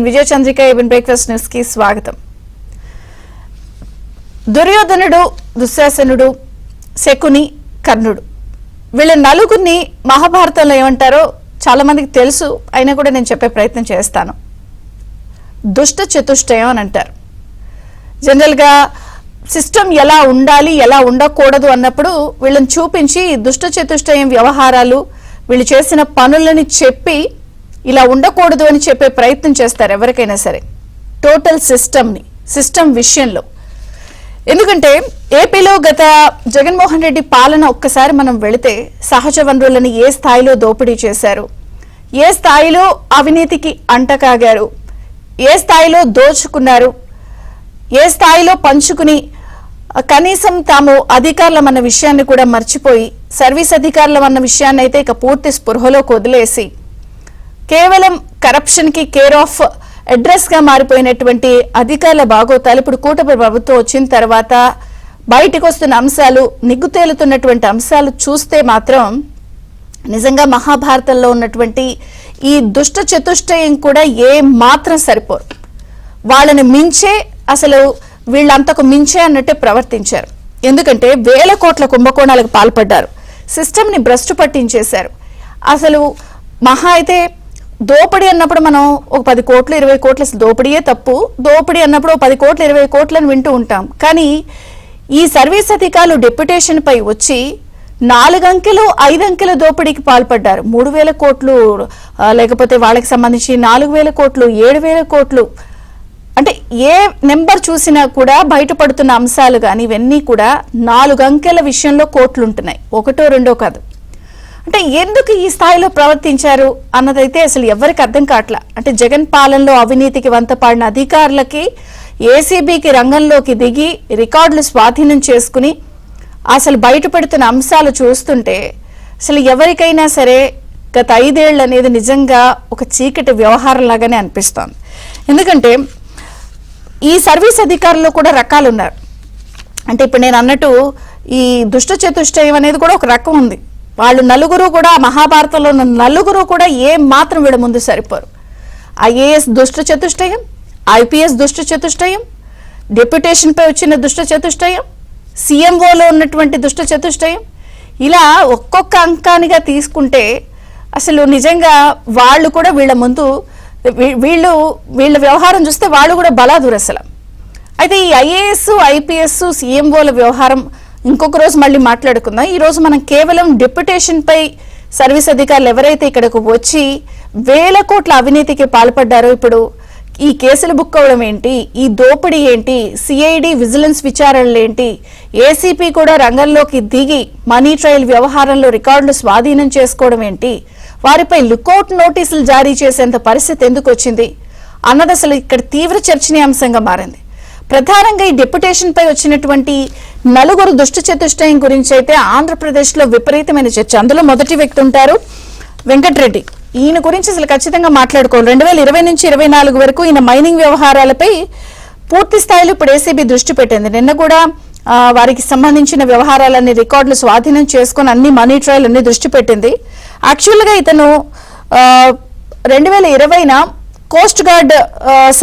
విజయ Chandrika even breakfast news కి స్వాగతం. దుర్యోధనుడు, దుశ్శాసనుడు, శకుని, కర్ణుడు వీళ్ళ నలుగురిని మహాభారతంలో ఏమంటారో చాలా మందికి తెలుసు, అయినా కూడా నేను చెప్పే ప్రయత్నం చేస్తాను. దుష్ట చతుష్టయం అని అంటారు. జనరల్గా సిస్టమ్ ఎలా ఉండాలి, ఎలా ఉండకూడదు అన్నప్పుడు వీళ్ళని చూపించి దుష్ట చతుష్టయం వ్యవహారాలు, వీళ్ళు చేసిన పనులని చెప్పి ఇలా ఉండకూడదు అని చెప్పే ప్రయత్నం చేస్తారు ఎవరికైనా సరే, టోటల్ సిస్టమ్ విషయంలో. ఎందుకంటే ఏపీలో గత జగన్మోహన్ రెడ్డి పాలన ఒక్కసారి మనం వెళితే సహజ వనరులను ఏ స్థాయిలో దోపిడీ చేశారు, ఏ స్థాయిలో అవినీతికి అంటకాగారు, ఏ స్థాయిలో దోచుకున్నారు, ఏ స్థాయిలో పంచుకుని కనీసం తాము అధికారులం అన్న విషయాన్ని కూడా మర్చిపోయి సర్వీస్ అధికారులం అన్న విషయాన్ని అయితే ఇక పూర్తి స్పృహలోకి వదిలేసి కేవలం కరప్షన్ కి కేర్ ఆఫ్ అడ్రస్ గా మారిపోయినటువంటి అధికారుల బాగోతాలు ఇప్పుడు కూటమి ప్రభుత్వం వచ్చిన తర్వాత బయటకు వస్తున్న అంశాలు, నిగ్గుతేలుతున్నటువంటి అంశాలు చూస్తే మాత్రం నిజంగా మహాభారతంలో ఉన్నటువంటి ఈ దుష్ట చతుష్టయం కూడా ఏ మాత్రం సరిపోరు. వాళ్ళని మించే, అసలు వీళ్ళంతకు మించే అన్నట్టే ప్రవర్తించారు. ఎందుకంటే 1000 కోట్ల కుంభకోణాలకు పాల్పడ్డారు, సిస్టమ్ ని భ్రష్టు పట్టించేశారు. అసలు మహా అయితే దోపిడీ అన్నప్పుడు మనం ఒక 10 కోట్లు 20 కోట్ల దోపిడీయే తప్పు, దోపిడీ అన్నప్పుడు 10 కోట్లు 20 కోట్లను వింటూ ఉంటాం. కానీ ఈ సర్వీస్ అధికారులు డెప్యుటేషన్ పై వచ్చి 4 అంకెలు 5 అంకెల దోపిడీకి పాల్పడ్డారు. 3000 కోట్లు, లేకపోతే వాళ్ళకి సంబంధించి 4000 కోట్లు, 7000 కోట్లు, అంటే ఏ నెంబర్ చూసినా కూడా బయటపడుతున్న అంశాలు కానీ ఇవన్నీ కూడా 4 అంకెల విషయంలో కోట్లు ఉంటున్నాయి, ఒకటో రెండో కాదు. అంటే ఎందుకు ఈ స్థాయిలో ప్రవర్తించారు అన్నదైతే అసలు ఎవరికి అర్థం కావట్లా. అంటే జగన్ పాలనలో అవినీతికి వంతపాడిన అధికారులకి ఏసీబీకి రంగంలోకి దిగి రికార్డులు స్వాధీనం చేసుకుని అసలు బయటపడుతున్న అంశాలు చూస్తుంటే అసలు ఎవరికైనా సరే గత 5 ఏళ్ళు అనేది నిజంగా ఒక చీకటి వ్యవహారం లాగానే అనిపిస్తోంది. ఎందుకంటే ఈ సర్వీస్ అధికారుల్లో కూడా రకాలు ఉన్నారు. అంటే ఇప్పుడు నేను అన్నట్టు ఈ దుష్ట చతుష్టయం అనేది కూడా ఒక రకం ఉంది. వాళ్ళు నలుగురు కూడా మహాభారతంలో ఉన్న నలుగురు కూడా ఏ మాత్రం వీళ్ళ ముందు సరిపోరు. ఐఏఎస్ దుష్ట చతుష్టయం, ఐపీఎస్ దుష్ట చతుష్టయం, డెప్యుటేషన్ పై వచ్చిన దుష్ట చతుష్టయం, సీఎంఓలో ఉన్నటువంటి దుష్ట చతుష్టయం, ఇలా ఒక్కొక్క అంకానిగా తీసుకుంటే అసలు నిజంగా వాళ్ళు కూడా వీళ్ళ ముందు వీళ్ళ వ్యవహారం చూస్తే వాళ్ళు కూడా బలాదురు అసలు. అయితే ఈ ఐఏఎస్, ఐపీఎస్, సీఎంఓల వ్యవహారం ఇంకొక రోజు మళ్ళీ మాట్లాడుకుందాం. ఈ రోజు మనం కేవలం డెప్యుటేషన్ పై సర్వీస్ అధికారులు ఎవరైతే ఇక్కడకు వచ్చి 1000 కోట్ల అవినీతికి పాల్పడ్డారో ఇప్పుడు ఈ కేసులు బుక్ అవడం ఏంటి, ఈ దోపిడీ ఏంటి, సిఐడి విజిలెన్స్ విచారణలు ఏంటి, ఏసీపీ కూడా రంగంలోకి దిగి మనీ ట్రయల్ వ్యవహారంలో రికార్డులు స్వాధీనం చేసుకోవడం ఏంటి, వారిపై లుకౌట్ నోటీసులు జారీ చేసేంత పరిస్థితి ఎందుకు వచ్చింది అన్నది అసలు ఇక్కడ తీవ్ర చర్చనీయాంశంగా మారింది. ప్రధానంగా ఈ డెప్యుటేషన్ పై వచ్చినటువంటి 4 దుష్ట చతుష్టయం గురించి అయితే ఆంధ్రప్రదేశ్ లో విపరీతమైన చర్చ. అందులో మొదటి వ్యక్తి ఉంటారు వెంకటరెడ్డి. ఈయన గురించి అసలు ఖచ్చితంగా మాట్లాడుకోవాలి. 2020 నుంచి 24 వరకు ఈయన మైనింగ్ వ్యవహారాలపై పూర్తి స్థాయిలో ఇప్పుడు ఏసీబీ దృష్టి పెట్టింది. నిన్న కూడా వారికి సంబంధించిన వ్యవహారాలన్నీ రికార్డులు స్వాధీనం చేసుకుని అన్ని మనీ ట్రయల్ అన్ని దృష్టి పెట్టింది. యాక్చువల్గా ఇతను 2020 కోస్ట్ గార్డ్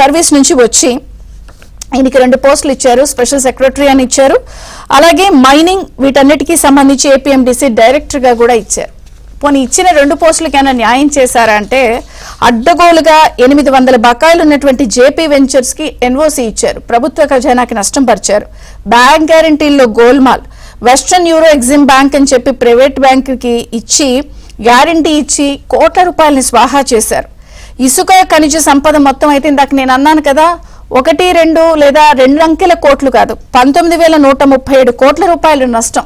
సర్వీస్ నుంచి వచ్చి ఈయనకి 2 పోస్టులు ఇచ్చారు, స్పెషల్ సెక్రటరీ అని ఇచ్చారు, అలాగే మైనింగ్ వీటన్నిటికీ సంబంధించి ఏపీఎండిసి డైరెక్టర్ గా కూడా ఇచ్చారు. పోనీ ఇచ్చిన 2 పోస్టులకైనా న్యాయం చేశారా అంటే అడ్డగోలుగా 800 బకాయిలు ఉన్నటువంటి జేపీ వెంచర్స్ కి ఎన్ఓసి ఇచ్చారు, ప్రభుత్వ ఖజానాకి నష్టం పరిచారు, బ్యాంక్ గ్యారంటీల్లో గోల్మాల్, వెస్ట్రన్ యూరో ఎగ్జిమ్ బ్యాంక్ అని చెప్పి ప్రైవేట్ బ్యాంక్ కి ఇచ్చి గ్యారంటీ ఇచ్చి కోట్ల రూపాయలని స్వాహా చేశారు. ఇసుక ఖనిజ సంపద మొత్తం అయితే ఇందాక నేను అన్నాను కదా 1, 2 లేదా 2 అంకెల కోట్లు కాదు, 19,137 కోట్ల రూపాయలు నష్టం.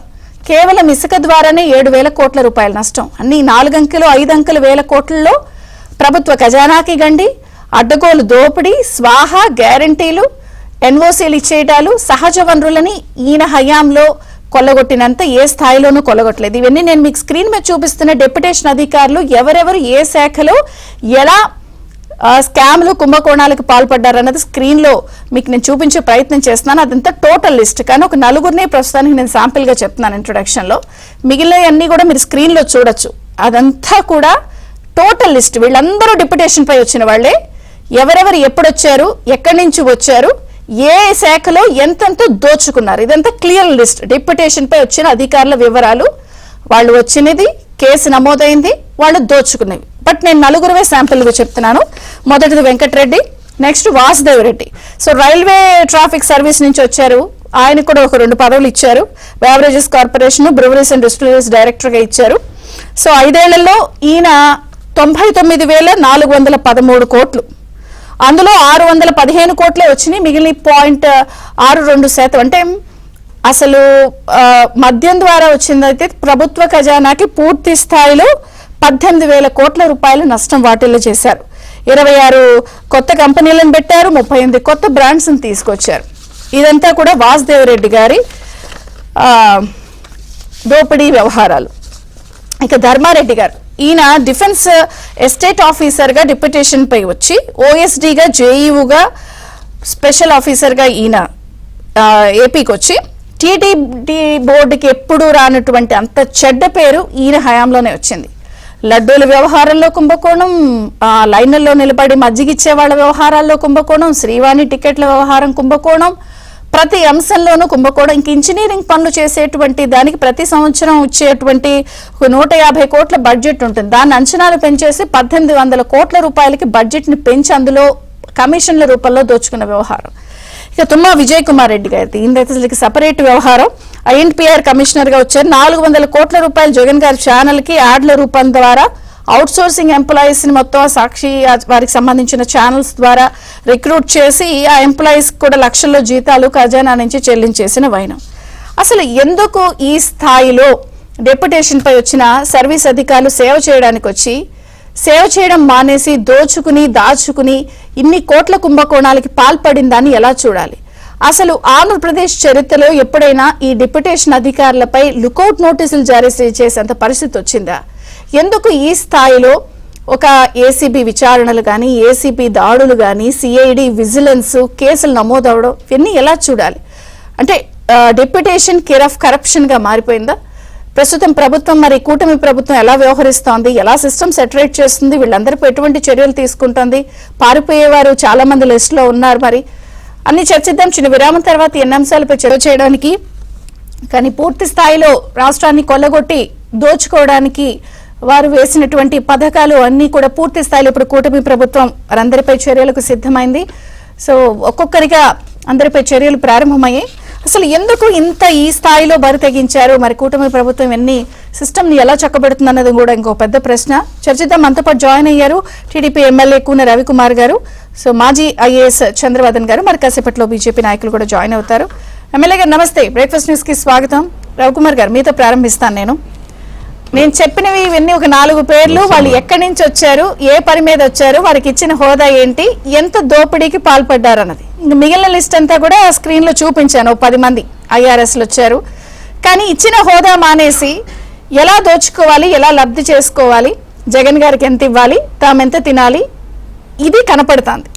కేవలం ఇసుక ద్వారానే 7,000 కోట్ల రూపాయల నష్టం. అన్ని 4 అంకెలు 5 అంకెలు 1000 కోట్లలో ప్రభుత్వ ఖజానాకి గండి, అడ్డగోలు దోపిడీ, స్వాహా, గ్యారంటీలు, ఎన్ఓసీలు ఇచ్చేయటాలు, సహజ వనరులని ఈయన హయాంలో కొల్లగొట్టినంత ఏ స్థాయిలోనూ కొల్లగొట్టలేదు. ఇవన్నీ నేను మీకు స్క్రీన్ మీద చూపిస్తున్న డెప్యుటేషన్ అధికారులు ఎవరెవరు ఏ శాఖలో ఎలా స్కామ్లు కుంభకోణాలకు పాల్పడ్డారన్నది స్క్రీన్ లో మీకు నేను చూపించే ప్రయత్నం చేస్తున్నాను. అదంతా టోటల్ లిస్ట్, కానీ ఒక 4 ప్రస్తుతానికి నేను శాంపిల్ గా చెప్తున్నాను ఇంట్రొడక్షన్ లో. మిగిలినవన్నీ కూడా మీరు స్క్రీన్ లో చూడొచ్చు. అదంతా కూడా టోటల్ లిస్ట్. వీళ్ళందరూ డిప్యుటేషన్ పై వచ్చిన వాళ్లే. ఎవరెవరు ఎప్పుడొచ్చారు, ఎక్కడి నుంచి వచ్చారు, ఏ శాఖలో ఎంతెంత దోచుకున్నారు, ఇదంతా క్లియర్ లిస్ట్. డిప్యుటేషన్ పై వచ్చిన అధికారుల వివరాలు, వాళ్ళు వచ్చినది, కేసు నమోదైంది, వాళ్ళు దోచుకునేవి. బట్ నేను నలుగురువే శాంపిల్గా చెప్తున్నాను. మొదటిది Venkatareddy, next Vasudev Reddy. So railway traffic service నుంచి వచ్చారు, ఆయన కూడా ఒక 2 పదవులు ఇచ్చారు. Beverages corporation breweries and distilleries డైరెక్టర్గా ఇచ్చారు. సో 5 ఏళ్లలో ఈయన 99,413 కోట్లు, అందులో 615 కోట్లే వచ్చినాయి, మిగిలిన 0.62%. అంటే అసలు మద్యం ద్వారా వచ్చిందైతే ప్రభుత్వ ఖజానాకి పూర్తి స్థాయిలో 18,000 కోట్ల రూపాయలు నష్టం వాటిల్లో చేశారు. 26 కొత్త కంపెనీలను పెట్టారు, 38 కొత్త బ్రాండ్స్ని తీసుకొచ్చారు. ఇదంతా కూడా వాసుదేవ్ రెడ్డి గారి దోపిడీ వ్యవహారాలు. ఇక ధర్మారెడ్డి గారు, ఈయన డిఫెన్స్ ఎస్టేట్ ఆఫీసర్గా డిప్యుటేషన్ పై వచ్చి ఓఎస్డీగా, జేఈఓగా, స్పెషల్ ఆఫీసర్గా ఈయన ఏపీకి వచ్చి టీటీడీ బోర్డుకి ఎప్పుడు రానటువంటి అంత చెడ్డ పేరు ఈయన హయాంలోనే వచ్చింది. లడ్డూల వ్యవహారంలో కుంభకోణం, లైన్లలో నిలబడి మజ్జిగిచ్చే వాళ్ళ వ్యవహారాల్లో కుంభకోణం, శ్రీవాణి టికెట్ల వ్యవహారం కుంభకోణం, ప్రతి అంశంలోనూ కుంభకోణం. ఇంక ఇంజనీరింగ్ పనులు చేసేటువంటి దానికి ప్రతి సంవత్సరం వచ్చేటువంటి 150 కోట్ల బడ్జెట్ ఉంటుంది. దాన్ని అంచనాలు పెంచేసి 1800 కోట్ల రూపాయలకి బడ్జెట్ని పెంచి అందులో కమిషన్ల రూపంలో దోచుకున్న వ్యవహారం. ఇక తుమ్మా విజయ్ కుమార్ రెడ్డి గారి దీనికి సపరేట్ వ్యవహారం. ఐఎన్పిఆర్ కమిషనర్గా వచ్చారు. 400 కోట్ల రూపాయలు జగన్ గారి ఛానల్కి యాడ్ల రూపం ద్వారా అవుట్ సోర్సింగ్ ఎంప్లాయీస్ని మొత్తం సాక్షి వారికి సంబంధించిన ఛానల్స్ ద్వారా రిక్రూట్ చేసి ఆ ఎంప్లాయీస్ కూడా లక్షల్లో జీతాలు ఖజానా నుంచి చెల్లించేసిన వైనం. అసలు ఎందుకు ఈ స్థాయిలో డెప్యుటేషన్ పై వచ్చిన సర్వీస్ అధికారులు సేవ చేయడానికి వచ్చి సేవ చేయడం మానేసి దోచుకుని దాచుకుని ఇన్ని కోట్ల కుంభకోణాలకి పాల్పడిందని ఎలా చూడాలి? అసలు ఆంధ్రప్రదేశ్ చరిత్రలో ఎప్పుడైనా ఈ డిప్యుటేషన్ అధికారులపై లుకౌట్ నోటీసులు జారీ చేసేంత పరిస్థితి వచ్చిందా? ఎందుకు ఈ స్థాయిలో ఒక ఏసీబీ విచారణలు కానీ, ఏసీబీ దాడులు కానీ, సిఐడి విజిలెన్స్ కేసులు నమోదవడం ఇవన్నీ ఎలా చూడాలి? అంటే డెప్యుటేషన్ కేర్ ఆఫ్ కరప్షన్గా మారిపోయిందా? ప్రస్తుతం ప్రభుత్వం, మరి కూటమి ప్రభుత్వం ఎలా వ్యవహరిస్తోంది, ఎలా సిస్టమ్ సెటరేట్ చేస్తుంది, వీళ్ళందరిపై ఎటువంటి చర్యలు తీసుకుంటోంది? పారిపోయేవారు చాలా మంది లిస్టులో ఉన్నారు. మరి అన్ని చర్చిద్దాం చిన్న విరామం తర్వాత ఎన్ని అంశాలపై చర్చ చేయడానికి. కానీ పూర్తి స్థాయిలో రాష్ట్రాన్ని కొల్లగొట్టి దోచుకోవడానికి వారు వేసినటువంటి పథకాలు అన్నీ కూడా పూర్తి స్థాయిలో ఇప్పుడు కూటమి ప్రభుత్వం వారందరిపై చర్యలకు సిద్ధమైంది. సో ఒక్కొక్కరిగా అందరిపై చర్యలు ప్రారంభమయ్యాయి. అసలు ఎందుకు ఇంత ఈ స్థాయిలో బరి తెగించారు? మరి కూటమి ప్రభుత్వం ఎన్ని సిస్టమ్ని ఎలా చక్కబెడుతుంది అన్నది కూడా ఇంకో పెద్ద ప్రశ్న. చర్చిద్దాం. మనతో పాటు జాయిన్ అయ్యారు టీడీపీ ఎమ్మెల్యే కూన రవికుమార్ గారు, సో మాజీ ఐఏఎస్ చంద్రవర్ధన్ గారు, మరి కాసేపట్లో బీజేపీ నాయకులు కూడా జాయిన్ అవుతారు. ఎమ్మెల్యే గారు నమస్తే, బ్రేక్ఫాస్ట్ న్యూస్ కి స్వాగతం. రవికుమార్ గారు మీతో ప్రారంభిస్తాను. నేను చెప్పినవి ఇవన్నీ ఒక 4 పేర్లు, వాళ్ళు ఎక్కడి నుంచి వచ్చారు, ఏ పని మీద వచ్చారు, వారికి ఇచ్చిన హోదా ఏంటి, ఎంత దోపిడీకి పాల్పడ్డారు అన్నది. మిగిలిన లిస్ట్ అంతా కూడా స్క్రీన్ లో చూపించాను. 10 మంది ఐఆర్ఎస్లు వచ్చారు. కానీ ఇచ్చిన హోదా మానేసి ఎలా దోచుకోవాలి, ఎలా లబ్ధి చేసుకోవాలి, జగన్ గారికి ఎంత ఇవ్వాలి, తామెంత తినాలి, ఇది కనపడుతుంది.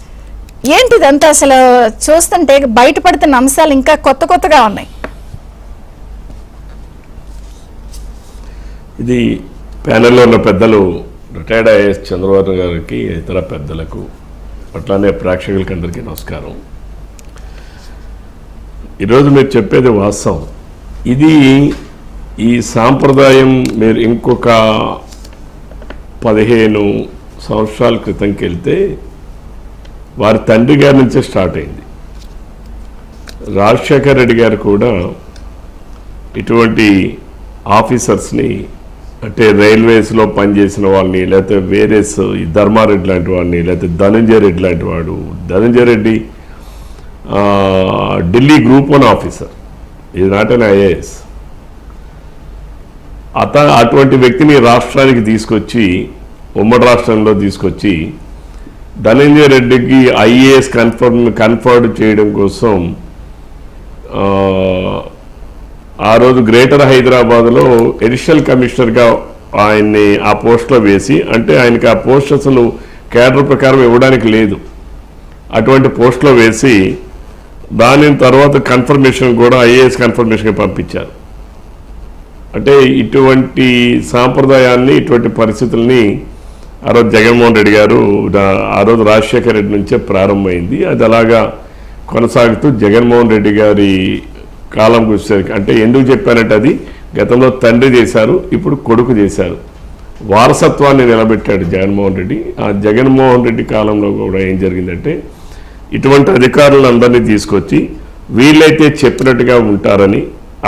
ఏంటిదంతా అసలు చూస్తుంటే బయటపడుతున్న అంశాలు ఇంకా కొత్తగా ఉన్నాయి. ఇది ప్యానెల్లో ఉన్న పెద్దలు రిటైర్డ్ ఐఏఎస్ చంద్రబాబు గారికి, ఇతర పెద్దలకు, అట్లానే ప్రేక్షకులకి అందరికీ నమస్కారం. ఈరోజు మీరు చెప్పేది వాస్తవం. ఇది ఈ సాంప్రదాయం మీరు ఇంకొక 15 సంవత్సరాల క్రితంకి వెళ్తే వారి తండ్రి గారి నుంచే స్టార్ట్ అయింది. రాజశేఖర్ రెడ్డి గారు కూడా ఇటువంటి ఆఫీసర్స్ని, అంటే రైల్వేస్లో పనిచేసిన వాళ్ళని, లేకపోతే వేరేస్ ధర్మారెడ్డి లాంటి వాడిని, లేకపోతే ధనంజయ రెడ్డి లాంటి వాడు. ధనంజయ రెడ్డి ఢిల్లీ గ్రూప్ 1 ఆఫీసర్, ఇది నాట్ అన్ ఐఏఎస్. అటువంటి వ్యక్తిని రాష్ట్రానికి తీసుకొచ్చి, ఉమ్మడి రాష్ట్రంలో తీసుకొచ్చి ధనంజయ రెడ్డికి ఐఏఎస్ కన్ఫర్డ్ చేయడం కోసం ఆ రోజు గ్రేటర్ హైదరాబాద్లో అడిషనల్ కమిషనర్గా ఆయన్ని ఆ పోస్ట్లో వేసి, అంటే ఆయనకి ఆ పోస్ట్ అసలు క్యాడర్ ప్రకారం ఇవ్వడానికి లేదు, అటువంటి పోస్ట్లో వేసి దాని తర్వాత కన్ఫర్మేషన్ కూడా ఐఏఎస్ కన్ఫర్మేషన్కి పంపించారు. అంటే ఇటువంటి సాంప్రదాయాల్ని, ఇటువంటి పరిస్థితుల్ని ఆ రోజు జగన్మోహన్ రెడ్డి గారు ఆ రోజు రాజశేఖర రెడ్డి నుంచే ప్రారంభమైంది. అది అలాగా కొనసాగుతూ జగన్మోహన్ రెడ్డి గారి కాలంకి వచ్చేసరికి, అంటే ఎందుకు చెప్పానంటే అది గతంలో తండ్రి చేశారు, ఇప్పుడు కొడుకు చేశారు, వారసత్వాన్ని నిలబెట్టాడు జగన్మోహన్ రెడ్డి. ఆ జగన్మోహన్ రెడ్డి కాలంలో కూడా ఏం జరిగిందంటే ఇటువంటి అధికారులందరినీ తీసుకొచ్చి వీళ్ళైతే చెప్పినట్టుగా ఉంటారని,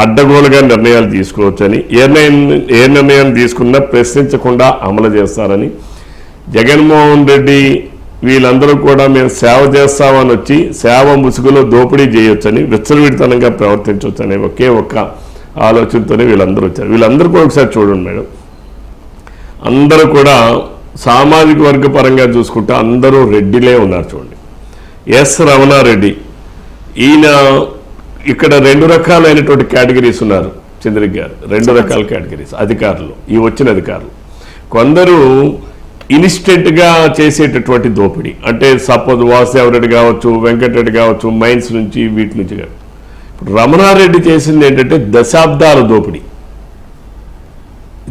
అడ్డగోలుగా నిర్ణయాలు తీసుకోవచ్చని, ఏ నిర్ణయం తీసుకున్నా ప్రశ్నించకుండా అమలు చేస్తారని, జగన్మోహన్ రెడ్డి వీళ్ళందరూ కూడా మేము సేవ చేస్తామని వచ్చి సేవ ముసుగులో దోపిడీ చేయొచ్చని, విచ్చలవిడితనంగా ప్రవర్తించవచ్చని ఒకే ఒక్క ఆలోచనతోనే వీళ్ళందరూ వచ్చారు. వీళ్ళందరూ కూడా ఒకసారి చూడండి మేడం, అందరూ కూడా సామాజిక వర్గ పరంగా చూసుకుంటే అందరూ రెడ్డిలే ఉన్నారు. చూడండి, ఎస్ రమణారెడ్డి, ఈయన ఇక్కడ 2 రకాలైనటువంటి కేటగిరీస్ ఉన్నారు. చంద్రిక్ గారు 2 రకాల కేటగిరీస్ అధికారులు, ఈ వచ్చిన అధికారులు. కొందరు ఇన్స్టెంట్గా చేసేటటువంటి దోపిడీ, అంటే సపోజ్ వాసుదేవరెడ్డి కావచ్చు, వెంకటరెడ్డి కావచ్చు, మైన్స్ నుంచి వీటి నుంచి. ఇప్పుడు రమణారెడ్డి చేసింది ఏంటంటే దశాబ్దాల దోపిడీ.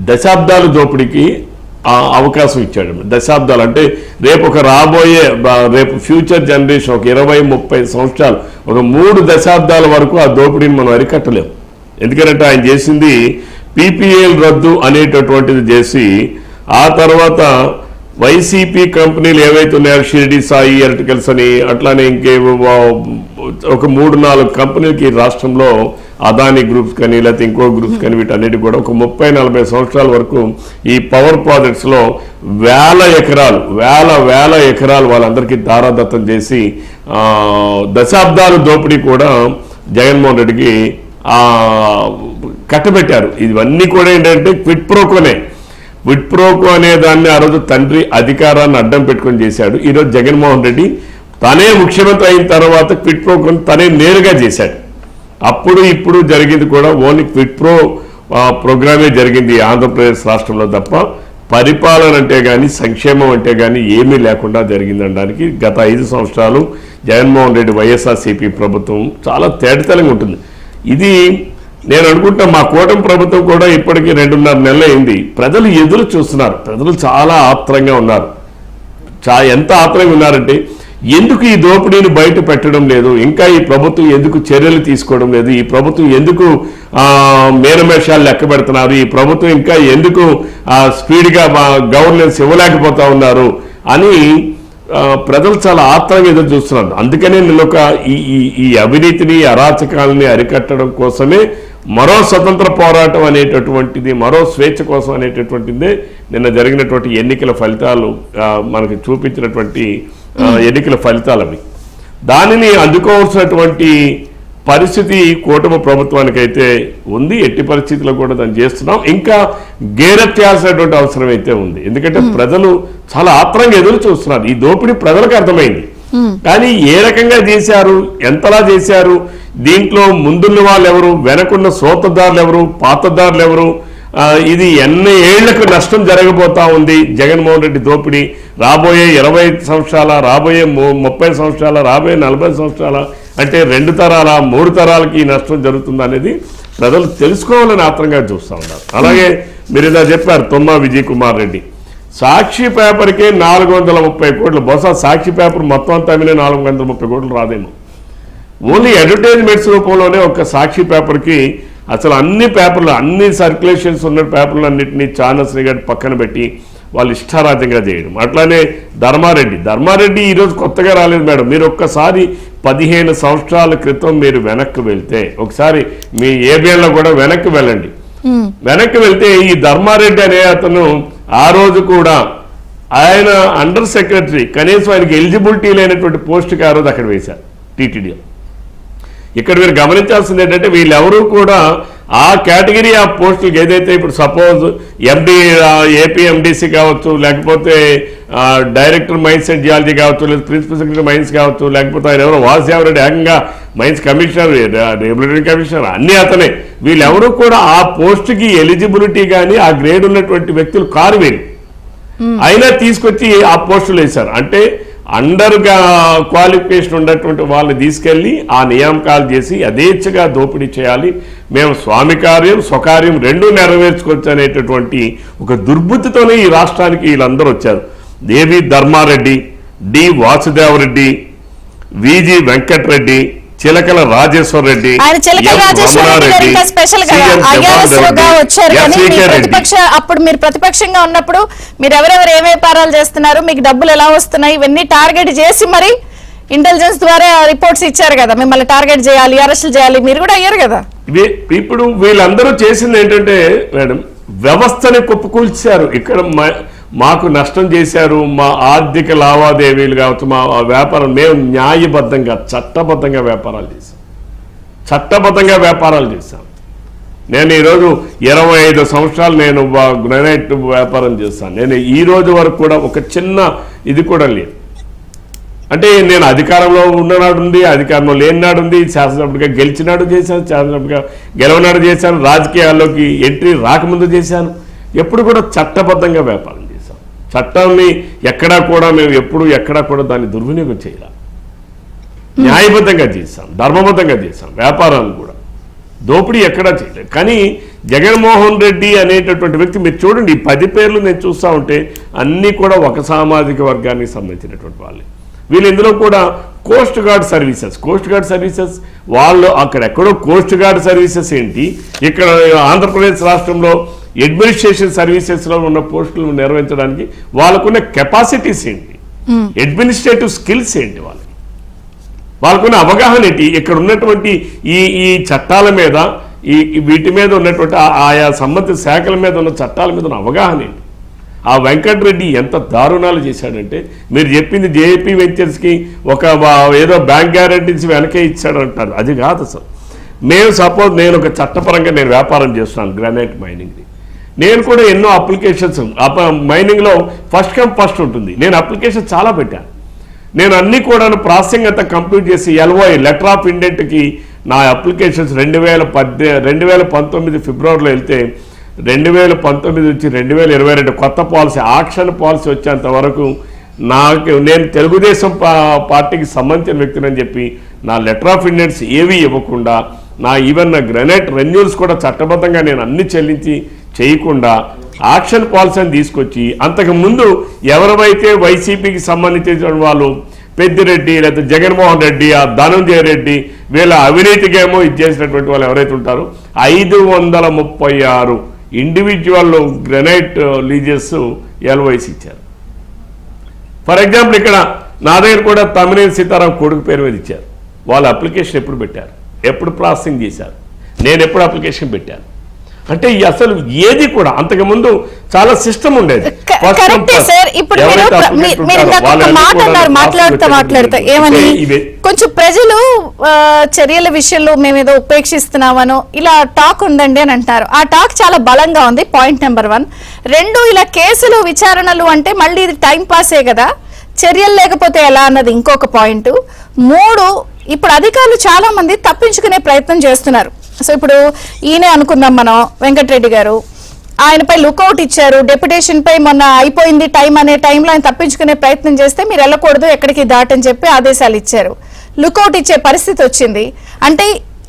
దశాబ్దాల దోపిడీకి అవకాశం ఇచ్చాడు. దశాబ్దాలు అంటే రేపు ఫ్యూచర్ జనరేషన్ ఒక 20-30 సంవత్సరాలు, ఒక 3 దశాబ్దాల వరకు ఆ దోపిడీని మనం అరికట్టలేము. ఎందుకంటే ఆయన చేసింది పీపీఎల్ రద్దు అనేటటువంటిది చేసి, ఆ తర్వాత వైసీపీ కంపెనీలు ఏవైతే ఉన్నాయో షిరిడి సాయి ఎలక్ట్రికల్స్ అని, అట్లానే ఇంకేవో ఒక 3-4 కంపెనీలకి రాష్ట్రంలో అదానీ గ్రూప్స్ కానీ లేకపోతే ఇంకో గ్రూప్స్ కానీ వీటన్నిటి కూడా ఒక 30-40 సంవత్సరాల వరకు ఈ పవర్ ప్రాజెక్ట్స్లో వేల ఎకరాలు వాళ్ళందరికీ దారాదత్తం చేసి దశాబ్దాలు దోపిడీ కూడా జగన్మోహన్ రెడ్డికి కట్టబెట్టారు. ఇవన్నీ కూడా ఏంటంటే క్విట్ ప్రోకో అనే దాన్ని ఆ రోజు తండ్రి అధికారాన్ని అడ్డం పెట్టుకొని చేశాడు. ఈరోజు జగన్మోహన్ రెడ్డి తనే ముఖ్యమంత్రి అయిన తర్వాత క్విట్ ప్రోకోని తనే నేరుగా చేశాడు. అప్పుడు ఇప్పుడు జరిగింది కూడా ఓన్లీ క్విట్ ప్రోగ్రామే జరిగింది ఆంధ్రప్రదేశ్ రాష్ట్రంలో తప్ప పరిపాలన అంటే కానీ సంక్షేమం అంటే కానీ ఏమీ లేకుండా జరిగిందనడానికి గత 5 సంవత్సరాలు జగన్మోహన్ రెడ్డి వైఎస్ఆర్సీపీ ప్రభుత్వం చాలా తేటతెల్లంగా ఉంటుంది. ఇది నేను అనుకుంటా మా కూటమి ప్రభుత్వం కూడా ఇప్పటికీ 2.5 నెలలు అయింది. ప్రజలు ఎదురు చూస్తున్నారు. ప్రజలు చాలా ఆత్రంగా ఉన్నారు. ఎంత ఆత్రంగా ఉన్నారంటే ఎందుకు ఈ దోపిడీని బయట పెట్టడం లేదు, ఇంకా ఈ ప్రభుత్వం ఎందుకు చర్యలు తీసుకోవడం లేదు, ఈ ప్రభుత్వం ఎందుకు మేనమేషాలు లెక్క పెడుతున్నారు, ఈ ప్రభుత్వం ఇంకా ఎందుకు స్పీడ్గా గవర్నెన్స్ ఇవ్వలేకపోతా ఉన్నారు అని ప్రజలు చాలా ఆత్రంగా ఎదురు చూస్తున్నారు. అందుకనే నేను ఈ అవినీతిని అరాచకాలని అరికట్టడం కోసమే మరో స్వతంత్ర పోరాటం అనేటటువంటిది, మరో స్వేచ్ఛ కోసం అనేటటువంటిదే నిన్న జరిగినటువంటి ఎన్నికల ఫలితాలు మనకు చూపించినటువంటి ఎన్నికల ఫలితాలు అవి. దానిని అందుకోవాల్సినటువంటి పరిస్థితి కూటమి ప్రభుత్వానికైతే ఉంది. ఎట్టి పరిస్థితుల్లో కూడా దాన్ని చేస్తున్నాం. ఇంకా గేరప్ చేయాల్సినటువంటి అవసరం అయితే ఉంది. ఎందుకంటే ప్రజలు చాలా ఆత్రంగా ఎదురు చూస్తున్నారు. ఈ దోపిడీ ప్రజలకు అర్థమైంది, కానీ ఏ రకంగా చేశారు, ఎంతలా చేశారు, దీంట్లో ముందున్న వాళ్ళు ఎవరు, వెనకున్న సూత్రధారులు ఎవరు, పాతదారులు ఎవరు, ఇది ఎన్ని ఏళ్లకు నష్టం జరగబోతా ఉంది జగన్మోహన్ రెడ్డి దోపిడీ, రాబోయే 20 సంవత్సరాల, రాబోయే 30 సంవత్సరాల, రాబోయే 40 సంవత్సరాల, అంటే 2 తరాల 3 తరాలకి ఈ నష్టం జరుగుతుంది అనేది ప్రజలు తెలుసుకోవాలని ఆత్రంగా చూస్తూ ఉన్నారు. అలాగే మీరు ఇలా చెప్పారు తుమ్మా విజయ్ కుమార్ రెడ్డి, సాక్షి పేపర్కే 430 కోట్లు, బహుశా సాక్షి పేపర్ మొత్తం అంతా 430 కోట్లు రాదేమో. ఓన్లీ అడ్వర్టైజ్మెంట్స్ రూపంలోనే ఒక సాక్షి పేపర్కి అసలు అన్ని పేపర్లు, అన్ని సర్క్యులేషన్స్ ఉన్న పేపర్లు అన్నింటినీ ఛానల్స్ని గట్టి పక్కన పెట్టి వాళ్ళు ఇష్టారాజ్యంగా చేయడం. అట్లానే ధర్మారెడ్డి ఈరోజు కొత్తగా రాలేదు మేడం. మీరు ఒక్కసారి 15 సంవత్సరాల క్రితం మీరు వెనక్కి వెళ్తే, ఒకసారి మీ ఏబిఎన్లో కూడా వెనక్కి వెళ్ళండి. వెనక్కి వెళ్తే ఈ ధర్మారెడ్డి అనే అతను ఆ రోజు కూడా ఆయన అండర్ సెక్రటరీ, కనీసం ఆయనకి ఎలిజిబిలిటీ లేనటువంటి పోస్ట్కి ఆ రోజు అక్కడ వేశారు టీటీడీలో. ఇక్కడ మీరు గమనించాల్సింది ఏంటంటే వీళ్ళెవరూ కూడా ఆ కేటగిరీ ఆ పోస్టులకు ఏదైతే ఇప్పుడు సపోజ్ ఏపీ ఎండిసి కావచ్చు, లేకపోతే డైరెక్టర్ మైన్స్ అండ్ జియాలజీ కావచ్చు, లేదా ప్రిన్సిపల్ సెక్రటరీ మైన్స్ కావచ్చు, లేకపోతే ఆయన ఎవరో వాసుదేవరెడ్డి ఏకంగా మైన్స్ కమిషనర్, రెగ్యులేటరీ కమిషనర్, అన్నీ అతనే. వీళ్ళెవరూ కూడా ఆ పోస్టుకి ఎలిజిబిలిటీ కానీ ఆ గ్రేడ్ ఉన్నటువంటి వ్యక్తులు కారు వీళ్ళు, అయినా తీసుకొచ్చి ఆ పోస్టులు వేశారు. అంటే అండర్ క్వాలిఫికేషన్ ఉన్నటువంటి వాళ్ళని తీసుకెళ్లి ఆ నియామకాలు చేసి యథేచ్ఛగా దోపిడీ చేయాలి, మేము స్వామి కార్యం స్వకార్యం రెండూ నెరవేర్చుకోవచ్చు అనేటటువంటి ఒక దుర్బుద్ధితోనే ఈ రాష్ట్రానికి వీళ్ళందరూ వచ్చారు. దేవి ధర్మారెడ్డి, డి వాసుదేవరెడ్డి, విజి వెంకటరెడ్డి, చిలకల రాజేశ్వర రెడ్డి, ఆయన చిలకల రాజేశ్వర రెడ్డి గారు ఇంకా స్పెషల్ గా ఐఆర్ఎస్ గా వచ్చారు. కానీ అప్పుడు మీరు ప్రతిపక్షంగా ఉన్నప్పుడు మీరు ఎవరెవరు ఏ వ్యాపారాలు చేస్తున్నారు, మీకు డబ్బులు ఎలా వస్తున్నాయి, ఇవన్నీ టార్గెట్ చేసి మరి ఇంటెలిజెన్స్ ద్వారా రిపోర్ట్స్ ఇచ్చారు కదా, మిమ్మల్ని టార్గెట్ చేయాలి, అరెస్టులు చేయాలి, మీరు కూడా అయ్యారు కదా. ఇప్పుడు వీళ్ళందరూ చేసింది ఏంటంటే మేడం, వ్యవస్థని కుప్పకూల్చారు. ఇక్కడ మాకు నష్టం చేశారు, మా ఆర్థిక లావాదేవీలు కావచ్చు, మా వ్యాపారం, మేము న్యాయబద్ధంగా చట్టబద్ధంగా వ్యాపారాలు చేశాం. నేను ఈరోజు 25 సంవత్సరాలు నేను గ్రానైట్ వ్యాపారం చేస్తాను. నేను ఈ రోజు వరకు కూడా ఒక చిన్న ఇది కూడా లేదు. అంటే నేను అధికారంలో ఉన్ననాడు ఉంది, అధికారంలో లేనినాడు ఉంది, శాసనసభ్యుడిగా గెలిచినాడు చేశాను, శాసనసభ్యుడిగా గెలవనాడు చేశాను, రాజకీయాల్లోకి ఎంట్రీ రాకముందు చేశాను. ఎప్పుడు కూడా చట్టబద్ధంగా వ్యాపారం చేశాం. చట్టాన్ని ఎక్కడా కూడా మేము ఎక్కడా కూడా దాన్ని దుర్వినియోగం చేయాలి. న్యాయబద్ధంగా చేశాం, ధర్మబద్ధంగా చేశాం. వ్యాపారాన్ని కూడా దోపిడీ ఎక్కడా చేయలేదు. కానీ జగన్మోహన్ రెడ్డి అనేటటువంటి వ్యక్తి, మీరు చూడండి, ఈ 10 పేర్లు నేను చూస్తూ ఉంటే అన్నీ కూడా ఒక సామాజిక వర్గానికి సంబంధించినటువంటి వాళ్ళే. వీళ్ళు ఇందులో కూడా కోస్ట్ గార్డ్ సర్వీసెస్ వాళ్ళు అక్కడెక్కడో కోస్ట్ గార్డ్ సర్వీసెస్ ఏంటి, ఇక్కడ ఆంధ్రప్రదేశ్ రాష్ట్రంలో అడ్మినిస్ట్రేషన్ సర్వీసెస్లో ఉన్న పోస్టులు నిర్వహించడానికి వాళ్ళకున్న కెపాసిటీస్ ఏంటి, అడ్మినిస్ట్రేటివ్ స్కిల్స్ ఏంటి, వాళ్ళకున్న అవగాహన ఏంటి, ఇక్కడ ఉన్నటువంటి ఈ చట్టాల మీద, వీటి మీద ఉన్నటువంటి ఆయా సంబంధిత శాఖల మీద ఉన్న చట్టాల మీద ఉన్న అవగాహన ఏంటి. ఆ వెంకటరెడ్డి ఎంత దారుణాలు చేశాడంటే, మీరు చెప్పింది జేఏపీ వెంచర్స్కి ఒక ఏదో బ్యాంక్ గ్యారంటీస్ వెనకే ఇచ్చాడంటారు. అది కాదు అసలు. నేను ఒక చట్టపరంగా నేను వ్యాపారం చేస్తున్నాను, గ్రానైట్ మైనింగ్ని. నేను కూడా ఎన్నో అప్లికేషన్స్, మైనింగ్లో ఫస్ట్ కమ్ ఫస్ట్ ఉంటుంది. నేను అప్లికేషన్ చాలా పెట్టాను. నేను అన్నీ కూడా ప్రాసెసింగ్ అంతా కంప్లీట్ చేసి LOI లెటర్ ఆఫ్ ఇండెంట్కి నా అప్లికేషన్స్ 2019 ఫిబ్రవరిలో వెళ్తే 2019 నుంచి 2022 కొత్త పాలసీ, ఆక్షన్ పాలసీ వచ్చేంత వరకు నేను తెలుగుదేశం పార్టీకి సంబంధించిన వ్యక్తిని చెప్పి నా లెటర్ ఆఫ్ ఇండెంట్స్ ఏవి ఇవ్వకుండా, ఈవెన్ నా గ్రానైట్ రెన్యూల్స్ కూడా చట్టబద్ధంగా నేను అన్ని చెల్లించి చేయకుండా ఆక్షన్ పాలసీని తీసుకొచ్చి, అంతకుముందు ఎవరైతే వైసీపీకి సంబంధించిన వాళ్ళు పెద్దిరెడ్డి లేదా జగన్మోహన్ రెడ్డి, ఆ ధనంజయ రెడ్డి, వీళ్ళ అవినీతికేమో ఇచ్చేసినటువంటి వాళ్ళు ఎవరైతే ఉంటారో 536 ఇండివిజువల్ గ్రానైట్ లీజెస్ LOIs ఇచ్చారు. ఫర్ ఎగ్జాంపుల్ ఇక్కడ నా దగ్గర కూడా తమ్మినేని సీతారాం కొడుకు పేరు మీద ఇచ్చారు. వాళ్ళు అప్లికేషన్ ఎప్పుడు పెట్టారు, ఎప్పుడు ప్రాసెసింగ్ చేశారు, నేను ఎప్పుడు అప్లికేషన్ పెట్టాను. అంటే అసలు ఏది కూడా అంతకుముందు చాలా సిస్టమ్ ఉండేది. మాట్లాడుతా ఏమని కొంచెం ప్రజలు చర్యల విషయంలో మేమేదో ఉపేక్షిస్తున్నామనో ఇలా టాక్ ఉందండి అని అంటారు. ఆ టాక్ చాలా బలంగా ఉంది. Point number 1. 2, ఇలా కేసులు విచారణలు అంటే మళ్ళీ ఇది టైం పాసే కదా, చర్యలు లేకపోతే ఎలా అన్నది ఇంకొక పాయింట్. 3, ఇప్పుడు అధికారులు చాలా మంది తప్పించుకునే ప్రయత్నం చేస్తున్నారు. సో ఇప్పుడు ఈయనే అనుకుందాం మనం, వెంకటరెడ్డి గారు, ఆయనపై లుకౌట్ ఇచ్చారు, డెప్యుటేషన్ పై మొన్న అయిపోయింది టైం అనే టైంలో ఆయన తప్పించుకునే ప్రయత్నం చేస్తే మీరు వెళ్ళకూడదు, ఎక్కడికి దాటని చెప్పి ఆదేశాలు ఇచ్చారు. లుకౌట్ ఇచ్చే పరిస్థితి వచ్చింది. అంటే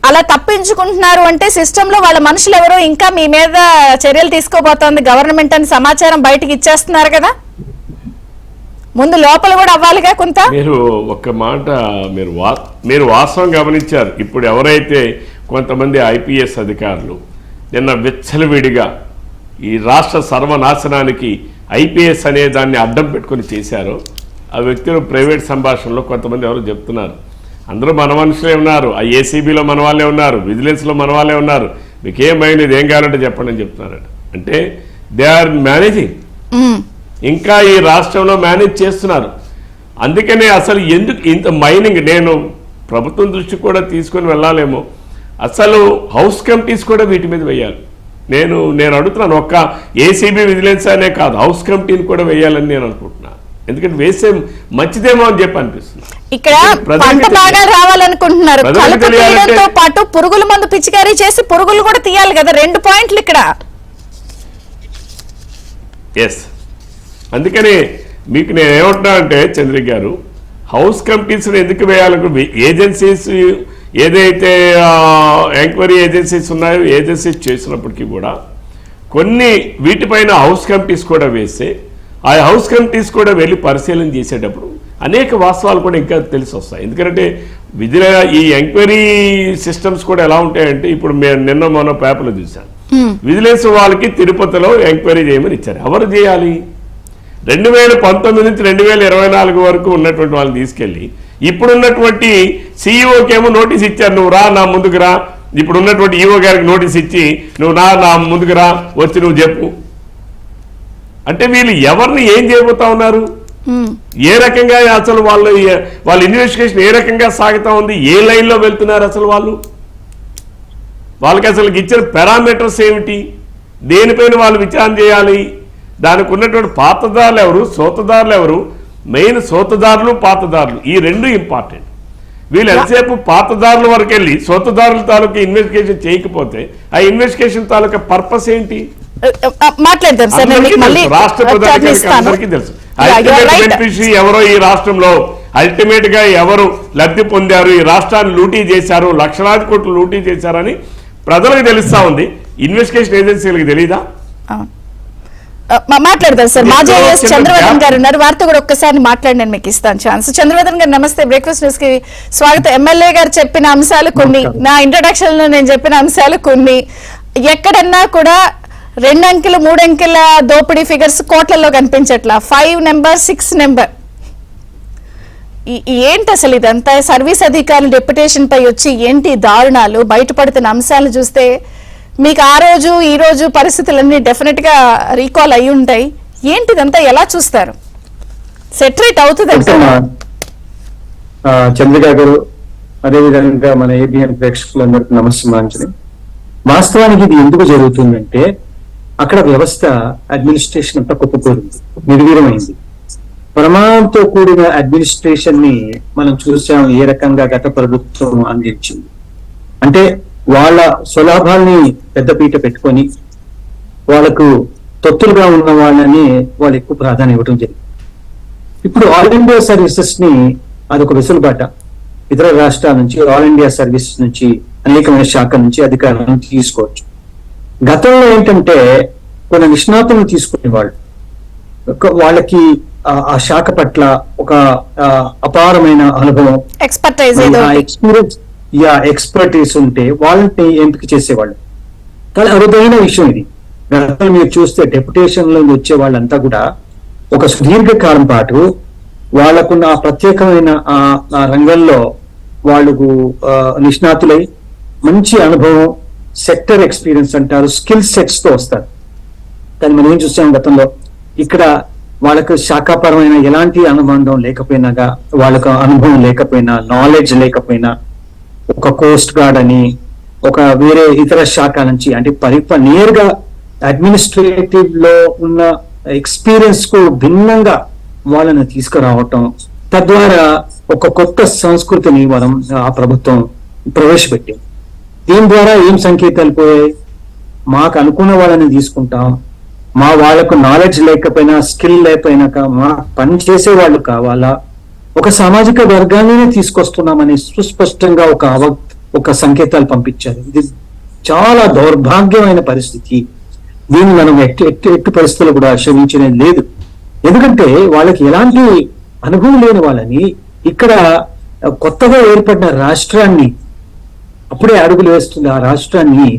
అలా తప్పించుకుంటున్నారు అంటే సిస్టంలో వాళ్ళ మనుషులు ఎవరో ఇంకా మీ మీద చర్యలు తీసుకోబోతోంది గవర్నమెంట్ అని సమాచారం బయటకు ఇచ్చేస్తున్నారు కదా, ముందు లోపల కూడా అవ్వాలిగా కొంత. మీరు ఒక్క మాట మీరు వాస్తవం గమనించారు. ఇప్పుడు ఎవరైతే కొంతమంది IPS అధికారులు నిన్న విచ్చలవిడిగా ఈ రాష్ట్ర సర్వనాశనానికి IPS అనే దాన్ని అడ్డం పెట్టుకుని చేశారో, ఆ వ్యక్తులు ప్రైవేట్ సంభాషణలో కొంతమంది ఎవరు చెప్తున్నారు, అందరూ మన మనుషులే ఉన్నారు, ఆ ACBలో మన వాళ్ళే ఉన్నారు, విజిలెన్స్లో మన వాళ్ళే ఉన్నారు, మీకేం భయం లేదు, ఏం కావాలంటే చెప్పండి అని చెప్తున్నారట. అంటే దే ఆర్ మేనేజింగ్, ఇంకా ఈ రాష్ట్రంలో మేనేజ్ చేస్తున్నారు. అందుకనే అసలు ఎందుకు ఇంత మైనింగ్, నేను ప్రభుత్వం దృష్టి కూడా తీసుకొని వెళ్ళాలేమో, అసలు హౌస్ కమిటీస్ కూడా వీటి మీద వేయాలి. నేను అడుగుతున్నాను, ఒక్క ACB విజిలెన్స్ అనే కాదు, హౌస్ కమిటీని కూడా వేయాలని నేను అనుకుంటున్నాను. ఎందుకంటే వేసే మంచిదేమో అని చెప్పి అనిపిస్తుంది. ఇక్కడ పంట బాగా రావాలనుకుంటున్నారు, పాటు పురుగుల మందు పిచికారీ చేసి పురుగులు కూడా తీయాలి కదా, 2 పాయింట్లు ఇక్కడ. ఎస్, అందుకని మీకు నేను ఏమంటున్నా అంటే చంద్రిక గారు, హౌస్ కమిటీస్ని ఎందుకు వేయాలనుకుంటే ఏజెన్సీస్ ఏదైతే ఎంక్వైరీ ఏజెన్సీస్ ఉన్నాయో, ఏజెన్సీస్ చేసినప్పటికీ కూడా కొన్ని వీటిపైన హౌస్ కమిటీస్ కూడా వేస్తే ఆ హౌస్ కమిటీస్ కూడా వెళ్ళి పరిశీలన చేసేటప్పుడు అనేక వాస్తవాలు కూడా ఇంకా తెలిసి వస్తాయి. ఎందుకంటే ఈ ఎంక్వైరీ సిస్టమ్స్ కూడా ఎలా ఉంటాయంటే, ఇప్పుడు మేము నిన్న మొన్న పేపర్లో చూసాను, విజిలెన్స్ వాళ్ళకి తిరుపతిలో ఎంక్వైరీ చేయమని ఇచ్చారు. ఎవరు చేయాలి? 2019 నుంచి 2024 వరకు ఉన్నటువంటి వాళ్ళని తీసుకెళ్ళి ఇప్పుడున్నటువంటి సీఈఓకేమో నోటీస్ ఇచ్చారు, నువ్వు రా నా ముందుకు రా. ఇప్పుడు ఉన్నటువంటి ఈఓ గారికి నోటీస్ ఇచ్చి నువ్వు నా ముందుకు రా, వచ్చి నువ్వు చెప్పు అంటే వీళ్ళు ఎవరిని ఏం చేయబోతా ఉన్నారు? ఏ రకంగా అసలు వాళ్ళ ఇన్వెస్టిగేషన్ ఏ రకంగా సాగుతా ఉంది? ఏ లైన్లో వెళ్తున్నారు అసలు వాళ్ళకి అసలు ఇచ్చిన పారామీటర్స్ ఏమిటి? దేనిపైన వాళ్ళు విచారణ చేయాలి? దానికి ఉన్నటువంటి పాతదారులు ఎవరు, సోతదారులు ఎవరు? మెయిన్ సోతదారులు, పాతదారులు, ఈ రెండు ఇంపార్టెంట్. వీళ్ళు ఎంతసేపు పాతదారుల వరకు వెళ్ళి సోతదారుల తాలూకా ఇన్వెస్టిగేషన్ చేయకపోతే ఆ ఇన్వెస్టిగేషన్ తాలూకా పర్పస్ ఏంటి? మాట్లాడదాం సార్. రాష్ట్ర ప్రధానికి తెలుసు అల్టిమేట్ బెనిఫిషరీ ఎవరో ఈ రాష్ట్రంలో, అల్టిమేట్ గా ఎవరు లబ్ధి పొందారు, ఈ రాష్ట్రాన్ని లూటీ చేశారు, లక్షలాది కోట్లు లూటీ చేశారని ప్రజలకు తెలుస్తా ఉంది. ఇన్వెస్టిగేషన్ ఏజెన్సీలకు తెలీదా? మాట్లాడతారు సార్. మాజీ ఐఏఎస్ చంద్రవర్ధన్ గారు ఉన్నారు, వారితో కూడా ఒక్కసారి మాట్లాడి నేను మీకు ఇస్తాను ఛాన్స్. చంద్రవర్ధన్ గారు నమస్తే, బ్రేక్ఫాస్ట్ న్యూస్ కి స్వాగతం. ఎమ్మెల్యే గారు చెప్పిన అంశాలు కొన్ని, నా ఇంట్రొడక్షన్ లో నేను చెప్పిన అంశాలు కొన్ని, ఎక్కడన్నా కూడా 2 అంకెలు 3 అంకెల దోపిడీ ఫిగర్స్ కోట్లలో కనిపించట్లా, 5 నెంబర్ 6 నెంబర్. ఏంటి అసలు ఇదంతా? సర్వీస్ అధికారులు డెప్యుటేషన్ పై వచ్చి ఏంటి దారుణాలు? బయటపడుతున్న అంశాలు చూస్తే మీకు ఆ రోజు ఈ రోజు పరిస్థితులన్నీ డెఫినెట్ గా రీకాల్ అయి ఉంటాయి. ఏంటిదంతా ఎలా చూస్తారు? సెటరేట్ అవుతుంది చంద్రిక గారు, అదేవిధంగా మన ఏబిఎన్ ప్రేక్షకులందరికీ నమస్కారం. వాస్తవానికి ఇది ఎందుకు జరుగుతుందంటే, అక్కడ వ్యవస్థ అడ్మినిస్ట్రేషన్ అంతా కుప్పకూరింది, నిర్వీర్యమైంది. ప్రమాణంతో కూడిన అడ్మినిస్ట్రేషన్ ని మనం చూసాం ఏ రకంగా గత ప్రభుత్వం అందించింది. అంటే వాళ్ళ స్వలాభాల్ని పెద్దపీట పెట్టుకొని వాళ్ళకు తొత్తులుగా ఉన్న వాళ్ళని వాళ్ళు ఎక్కువ ప్రాధాన్యం ఇవ్వడం జరిగింది. ఇప్పుడు ఆల్ ఇండియా సర్వీసెస్ ని అదొక వెసులుబాట, ఇతర రాష్ట్రాల నుంచి ఆల్ ఇండియా సర్వీస్ నుంచి అనేకమైన శాఖల నుంచి అధికారులను తీసుకోవచ్చు. గతంలో ఏంటంటే కొన్ని నిష్ణాతులను తీసుకునేవాళ్ళు, వాళ్ళకి ఆ శాఖ పట్ల ఒక అపారమైన అనుభవం, ఎక్స్పర్టీస్ ఉంటే వాళ్ళని ఎంపిక చేసేవాళ్ళు. కానీ అరుదైన విషయం ఇది. గతంలో మీరు చూస్తే డెప్యుటేషన్ లో వచ్చే వాళ్ళంతా కూడా ఒక సుదీర్ఘ కాలం పాటు వాళ్ళకున్న ఆ ప్రత్యేకమైన ఆ రంగంలో వాళ్ళకు నిష్ణాతులై మంచి అనుభవం, సెక్టర్ ఎక్స్పీరియన్స్ అంటారు, స్కిల్ సెట్స్ తో వస్తారు. కానీ మనం ఏం చూసాం గతంలో, ఇక్కడ వాళ్ళకు శాఖాపరమైన ఎలాంటి అనుబంధం లేకపోయినాగా, వాళ్ళకు అనుభవం లేకపోయినా, నాలెడ్జ్ లేకపోయినా, ఒక కోస్ట్ గార్డ్ అని ఒక వేరే ఇతర శాఖ నుంచి అంటే నేరుగా అడ్మినిస్ట్రేటివ్ లో ఉన్న ఎక్స్పీరియన్స్ కు భిన్నంగా వాళ్ళని తీసుకురావటం, తద్వారా ఒక కొత్త సంస్కృతిని మనం ఆ ప్రభుత్వం ప్రవేశపెట్టింది. దీని ద్వారా ఏం సంకేతాలు పోయాయి? మాకు అనుకున్న వాళ్ళని తీసుకుంటాం, మా వాళ్లకు నాలెడ్జ్ లేకపోయినా, స్కిల్ లేకపోయినాక మా పని చేసే వాళ్ళు కావాలా, ఒక సామాజిక వర్గాన్ని తీసుకొస్తున్నామని సుస్పష్టంగా ఒక సంకేతాలు పంపించారు. ఇది చాలా దౌర్భాగ్యమైన పరిస్థితి. దీన్ని మనం ఎట్టి పరిస్థితులు కూడా క్షమించలేదు లేదు. ఎందుకంటే వాళ్ళకి ఎలాంటి అనుభవం లేని వాళ్ళని ఇక్కడ కొత్తగా ఏర్పడిన రాష్ట్రాన్ని, అప్పుడే అడుగులు వేస్తుంది ఆ రాష్ట్రాన్ని,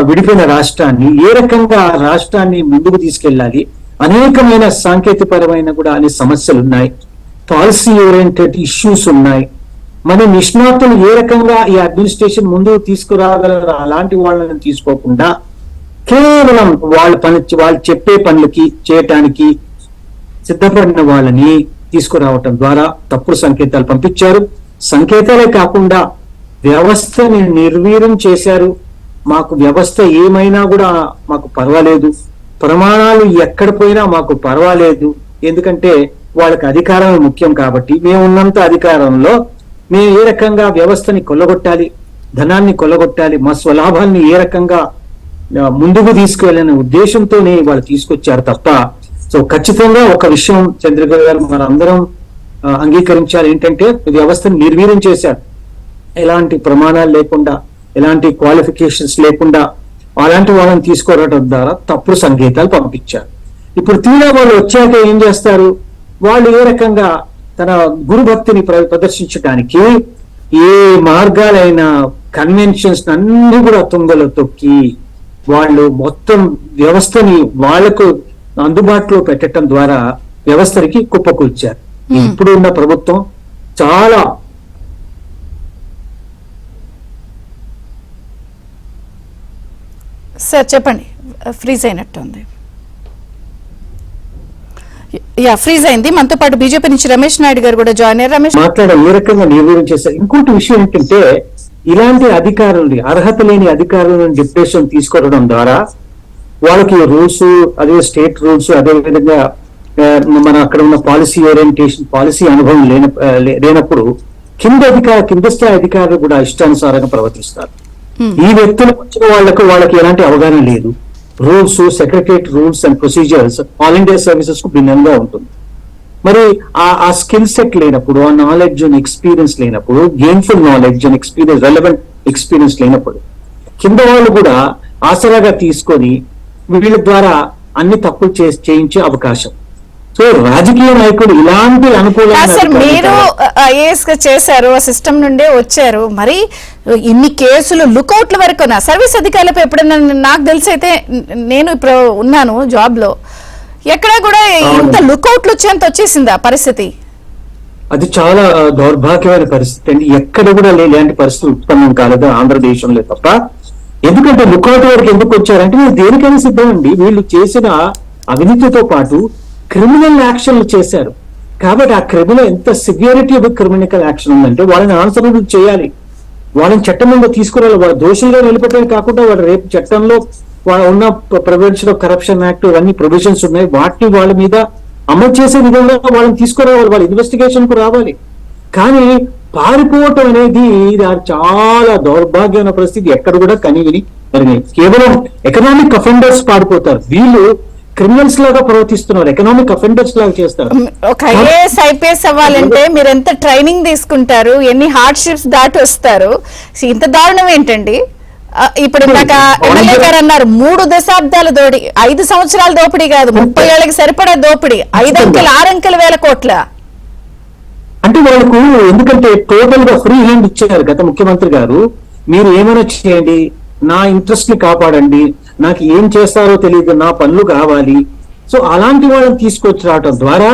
విడిపోయిన రాష్ట్రాన్ని ఏ రకంగా ఆ రాష్ట్రాన్ని ముందుకు తీసుకెళ్ళాలి, అనేకమైన సాంకేతికపరమైన కూడా అనే సమస్యలు ఉన్నాయి, పాలసీ ఓరియంటెడ్ ఇష్యూస్ ఉన్నాయి. మన నిష్ణాతులు ఏ రకంగా ఈ అడ్మినిస్ట్రేషన్ ముందుకు తీసుకురాగలరు, అలాంటి వాళ్ళని తీసుకోకుండా కేవలం వాళ్ళు చెప్పే పనులకి చేయటానికి సిద్ధపడిన వాళ్ళని తీసుకురావటం ద్వారా తప్పుడు సంకేతాలు పంపించారు. సంకేతాలే కాకుండా వ్యవస్థని నిర్వీర్యం చేశారు. మాకు వ్యవస్థ ఏమైనా కూడా మాకు పర్వాలేదు, ప్రమాణాలు ఎక్కడ పోయినా మాకు పర్వాలేదు, ఎందుకంటే వాళ్ళకి అధికారం ముఖ్యం కాబట్టి మేము ఉన్నంత అధికారంలో మేము ఏ రకంగా వ్యవస్థని కొల్లగొట్టాలి, ధనాన్ని కొల్లగొట్టాలి, మా స్వలాభాన్ని ఏ రకంగా ముందుకు తీసుకువెళ్ళనే ఉద్దేశంతోనే వాళ్ళు తీసుకొచ్చారు తప్ప. సో ఖచ్చితంగా ఒక విషయం చంద్రబాబు గారు మనందరం అంగీకరించాలి, ఏంటంటే వ్యవస్థను నిర్వీర్యం చేశారు. ఎలాంటి ప్రమాణాలు లేకుండా, ఎలాంటి క్వాలిఫికేషన్స్ లేకుండా అలాంటి వాళ్ళని తీసుకురావడం ద్వారా తప్పుడు సంకేతాలు పంపించారు. ఇప్పుడు తీరా వాళ్ళు వచ్చాక ఏం చేస్తారు? వాళ్ళు ఏ రకంగా తన గురుభక్తిని ప్రదర్శించడానికి ఏ మార్గాలైన కన్వెన్షన్స్ అన్ని కూడా తుంగలో తొక్కి వాళ్ళు మొత్తం వ్యవస్థని వాళ్లకు అందుబాటులో పెట్టడం ద్వారా వ్యవస్థకి కుప్పకూల్చారు. ఇప్పుడు ఉన్న ప్రభుత్వం చాలా సార్ చెప్పండి, ఫ్రీజ్ అయినట్టుంది. ఫ్రీజ్ అయింది. మనతో పాటు బీజేపీ నుంచి రమేష్ నాయుడు గారు కూడా జాయిన్ అయ్యారు. రమేష్ మాట్లాడే ఏ రకంగా నిర్వహణ చేశారు. ఇంకోటి విషయం ఏంటంటే, ఇలాంటి అధికారులు, అర్హత లేని అధికారులను డిప్యూటేషన్ తీసుకోవడం ద్వారా వాళ్ళకి రూల్స్, అదే స్టేట్ రూల్స్, అదే విధంగా మన అక్కడ ఉన్న పాలసీ ఓరియంటేషన్, పాలసీ అనుభవం లేనప్పుడు కింద స్థాయి అధికారులు కూడా ఇష్టానుసారంగా ప్రవర్తిస్తారు. ఈ వ్యక్తులు వచ్చిన వాళ్ళకి ఎలాంటి అవగాహన లేదు. Rules, secretariat rules and procedures all India services కు భిన్నంగా ఉంటుంది. మరి ఆ స్కిల్ సెట్ లేనప్పుడు, ఆ నాలెడ్జ్ అండ్ ఎక్స్పీరియన్స్ లేనప్పుడు, gainful knowledge and experience, relevant experience లేనప్పుడు కింద వాళ్ళు కూడా ఆసరాగా తీసుకొని వీళ్ళ ద్వారా అన్ని తప్పులు చేయించే అవకాశం. సో రాజకీయ నాయకులు ఇలాంటి సార్, మీరు ఐఏఎస్ గా చేశారు, ఆ సిస్టమ్ నుండే వచ్చారు. మరి ఇన్ని కేసులు లుకౌట్ల వరకు సర్వీస్ అధికారులపై ఎప్పుడైనా, నాకు తెలిసి అయితే నేను ఇప్పుడు ఉన్నాను జాబ్ లో, ఎక్కడా కూడా ఇంత లుకౌట్లు వచ్చేంత వచ్చేసింది ఆ పరిస్థితి. అది చాలా దౌర్భాగ్యమైన పరిస్థితి అండి. ఎక్కడ కూడా ఇలాంటి పరిస్థితి ఉత్పన్నం కాలేదు ఆంధ్రదేశంలో తప్ప. ఎందుకంటే లుకౌట్ వరకు ఎందుకు వచ్చారంటే, మీరు దేనికైనా సిద్ధం అండి. వీళ్ళు చేసిన అవినీతితో పాటు క్రిమినల్ యాక్షన్లు చేశారు. కాబట్టి ఆ క్రిమినల్ ఎంత సివియారిటీ ఆఫ్ క్రిమినల్ యాక్షన్ ఉందంటే వాళ్ళని ఆన్సరబుల్ చేయాలి, వాళ్ళని చట్టం మీద తీసుకురావాలి. వాళ్ళ దోషులుగా నిలబెట్టడం కాకుండా వాళ్ళు రేపు చట్టంలో ఉన్న ప్రివెన్షన్ ఆఫ్ కరప్షన్ యాక్ట్ అన్ని ప్రొవిజన్స్ ఉన్నాయి, వాటిని వాళ్ళ మీద అమలు చేసే విధంగా వాళ్ళని తీసుకురావాలి, వాళ్ళ ఇన్వెస్టిగేషన్ కు రావాలి. కానీ పారిపోవటం అనేది చాలా దౌర్భాగ్యమైన పరిస్థితి. ఎక్కడ కూడా కనివిని కేవలం ఎకనామిక్ అఫెండర్స్ పారిపోతారు, వీళ్ళు క్రిమినల్స్ లాగా ప్రవర్తిస్తున్నారు, ఎకనామిక్ అఫెండర్స్ లాగా చేస్తారు. ఒక ఐఏఎస్ ఐపీఎస్ అవ్వాలంటే మీరు ఎంత ట్రైనింగ్ తీసుకుంటారు, ఎన్ని హార్డ్షిప్స్ దాటి వస్తారు. ఇంత దారుణం ఏంటండి? ఇప్పుడు నాకు ఎమ్మెల్యే గారు అన్నారు 3 దశాబ్దాల దోపిడీ, 5 సంవత్సరాల దోపిడీ కాదు, 30 ఏళ్ళకి సరిపడా దోపిడీ, 5 అంకెలు 6 అంకెల వేల కోట్ల. అంటే వాళ్ళకు ఎందుకంటే టోటల్ గా ఫ్రీ హ్యాండ్ ఇచ్చారు గత ముఖ్యమంత్రి గారు. మీరు ఏమైనా చేయండి, నా ఇంట్రెస్ట్ ని కాపాడండి, నాకు ఏం చేస్తారో తెలియదు, నా పనులు కావాలి. సో అలాంటి వాళ్ళని తీసుకొచ్చి రావటం ద్వారా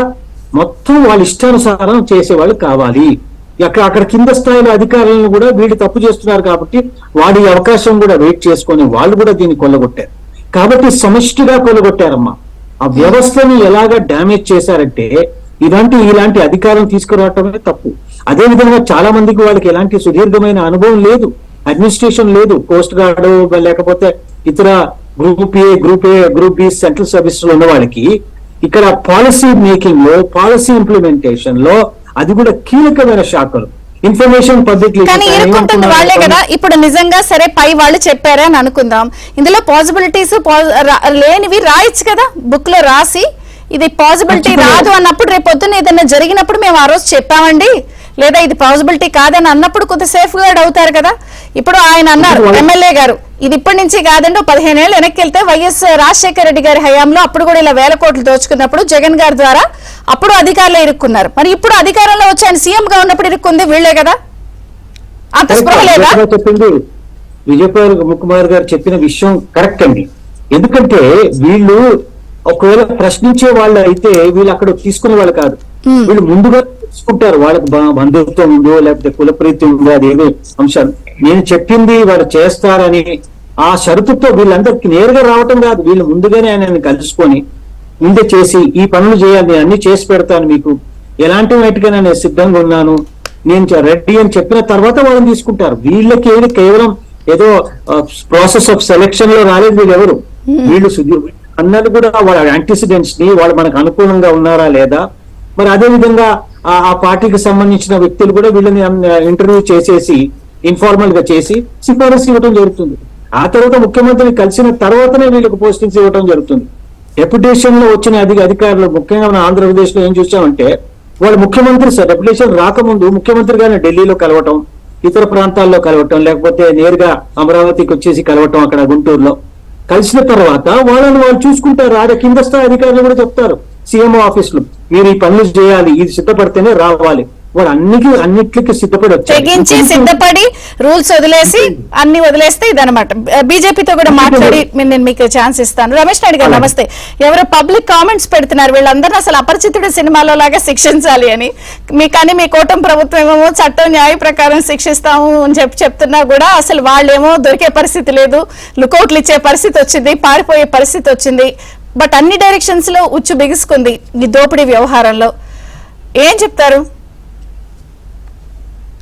మొత్తం వాళ్ళ ఇష్టానుసారం చేసేవాళ్ళు కావాలి. అక్కడ కింద స్థాయిలో అధికారులను కూడా వీళ్ళు తప్పు చేస్తున్నారు కాబట్టి వాడి అవకాశం కూడా వెయిట్ చేసుకొని వాళ్ళు కూడా దీన్ని కొల్లగొట్టారు. కాబట్టి సమిష్టిగా కొల్లగొట్టారమ్మా. ఆ వ్యవస్థని ఎలాగా డ్యామేజ్ చేశారంటే ఇలాంటి అధికారం తీసుకురావటమే తప్పు. అదే విధంగా చాలా మందికి వాళ్ళకి ఎలాంటి సుదీర్ఘమైన అనుభవం లేదు, అడ్మినిస్ట్రేషన్ లేదు, కోస్ట్ గార్డు లేకపోతే ఇతర గ్రూప్ బి సెంట్రల్ సర్వీసెస్ లో ఉన్న వాళ్ళకి ఇక్కడ పాలసీ మేకింగ్ లో, పాలసీ ఇంప్లిమెంటేషన్ లో అది కూడా కీలకమైన శాఖలు. ఇన్ఫర్మేషన్ పద్ధతి వాళ్లే కదా. ఇప్పుడు నిజంగా సరే పై వాళ్ళు చెప్పారా అని అనుకుందాం, ఇందులో పాసిబిలిటీస్ లేనివి రాయొచ్చు కదా, బుక్ లో రాసి ఇది పాసిబిలిటీ రాదు అన్నప్పుడు రేపు పొద్దున్న ఏదైనా జరిగినప్పుడు మేము ఆ రోజు చెప్పామండి, లేదా ఇది పాసిబిలిటీ కాదని అన్నప్పుడు కొంత సేఫ్ గార్డ్ అవుతారు కదా. ఇప్పుడు ఆయన అన్నారు ఎమ్మెల్యే గారు, ఇది ఇప్పటి నుంచి కాదండి 15 ఏళ్ళు వెనక్కి వెళ్తే వైఎస్ రాజశేఖర రెడ్డి గారి హయాంలో అప్పుడు కూడా ఇలా వేల కోట్లు దోచుకున్నప్పుడు జగన్ గారి ద్వారా అప్పుడు అధికారులు ఇరుక్కున్నారు. మరి ఇప్పుడు అధికారంలో వచ్చి ఆయన సీఎం గా ఉన్నప్పుడు ఇరుక్కుంది వీళ్లే కదా. అంత స్పృహ లేదా? చెప్పింది విజయకుమార్ గారు చెప్పిన విషయం కరెక్ట్ అండి. ఎందుకంటే వీళ్ళు ఒకవేళ ప్రశ్నించే వాళ్ళు అయితే వీళ్ళు అక్కడ తీసుకునే వాళ్ళు కాదు, వీళ్ళు ముందుగా తీసుకుంటారు. వాళ్ళకి బంధుత్వం ఉందో లేకపోతే కులప్రీతి ఉందో అదేమి అంశాలు, నేను చెప్పింది వాళ్ళు చేస్తారని ఆ షరతుతో వీళ్ళందరికి నేరుగా రావటం కాదు, వీళ్ళు ముందుగానే ఆయనని కలుసుకొని ముందే చేసి ఈ పనులు చేయాలి, నేను అన్ని చేసి పెడతాను, మీకు ఎలాంటి వాటికైనా నేను సిద్ధంగా ఉన్నాను, నేను రెడీ అని చెప్పిన తర్వాత వాళ్ళని తీసుకుంటారు. వీళ్ళకి కేవలం ఏదో ప్రాసెస్ ఆఫ్ సెలెక్షన్ లో రాలేదు వీళ్ళెవరు, వీళ్ళు అన్నది కూడా వాళ్ళ యాంటిసిడెంట్స్ ని వాళ్ళు మనకు అనుకూలంగా ఉన్నారా లేదా, మరి అదే విధంగా ఆ పార్టీకి సంబంధించిన వ్యక్తులు కూడా వీళ్ళని ఇంటర్వ్యూ చేసేసి ఇన్ఫార్మల్ గా చేసి సిఫారసు ఇవ్వడం జరుగుతుంది. ఆ తర్వాత ముఖ్యమంత్రిని కలిసిన తర్వాతనే వీళ్ళకి పోస్టింగ్స్ ఇవ్వడం జరుగుతుంది. డెప్యుటేషన్ లో వచ్చిన అధికారులు ముఖ్యంగా మన ఆంధ్రప్రదేశ్ లో ఏం చూసామంటే, వాళ్ళు ముఖ్యమంత్రి డెప్యుటేషన్ రాకముందు ముఖ్యమంత్రి గారిని ఢిల్లీలో కలవటం, ఇతర ప్రాంతాల్లో కలవటం, లేకపోతే నేరుగా అమరావతికి వచ్చేసి కలవటం అక్కడ గుంటూరులో. కలిసిన తర్వాత వాళ్ళని వాళ్ళు చూసుకుంటారు. ఆడ కింద స్థాయి అధికారులు కూడా చెప్తారు సీఎంఓ ఆఫీస్ లో, మీరు ఈ పనులు చేయాలి, ఇది సిద్ధపడితేనే రావాలి. వాడు అన్నిటికీ సిద్ధపడి తెగించి సిద్ధపడి రూల్స్ వదిలేసి అన్ని వదిలేస్తే ఇదనమాట. బీజేపీతో కూడా మాట్లాడి నేను మీకు ఛాన్స్ ఇస్తాను. రమేష్ నాయుడు గారు నమస్తే. ఎవరో పబ్లిక్ కామెంట్స్ పెడుతున్నారు, వీళ్ళందరూ అసలు అపరిచితుడి సినిమాలో లాగా శిక్షించాలి అని. కానీ మీ కూటమి ప్రభుత్వం ఏమో చట్టం న్యాయ ప్రకారం శిక్షిస్తాము అని చెప్తున్నా కూడా అసలు వాళ్ళేమో దొరికే పరిస్థితి లేదు, లుకౌట్లు ఇచ్చే పరిస్థితి వచ్చింది, పారిపోయే పరిస్థితి వచ్చింది. బట్ అన్ని డైరెక్షన్స్ లో ఉచ్చు బిగుసుకుంది ఈ దోపిడీ వ్యవహారంలో. ఏం చెప్తారు?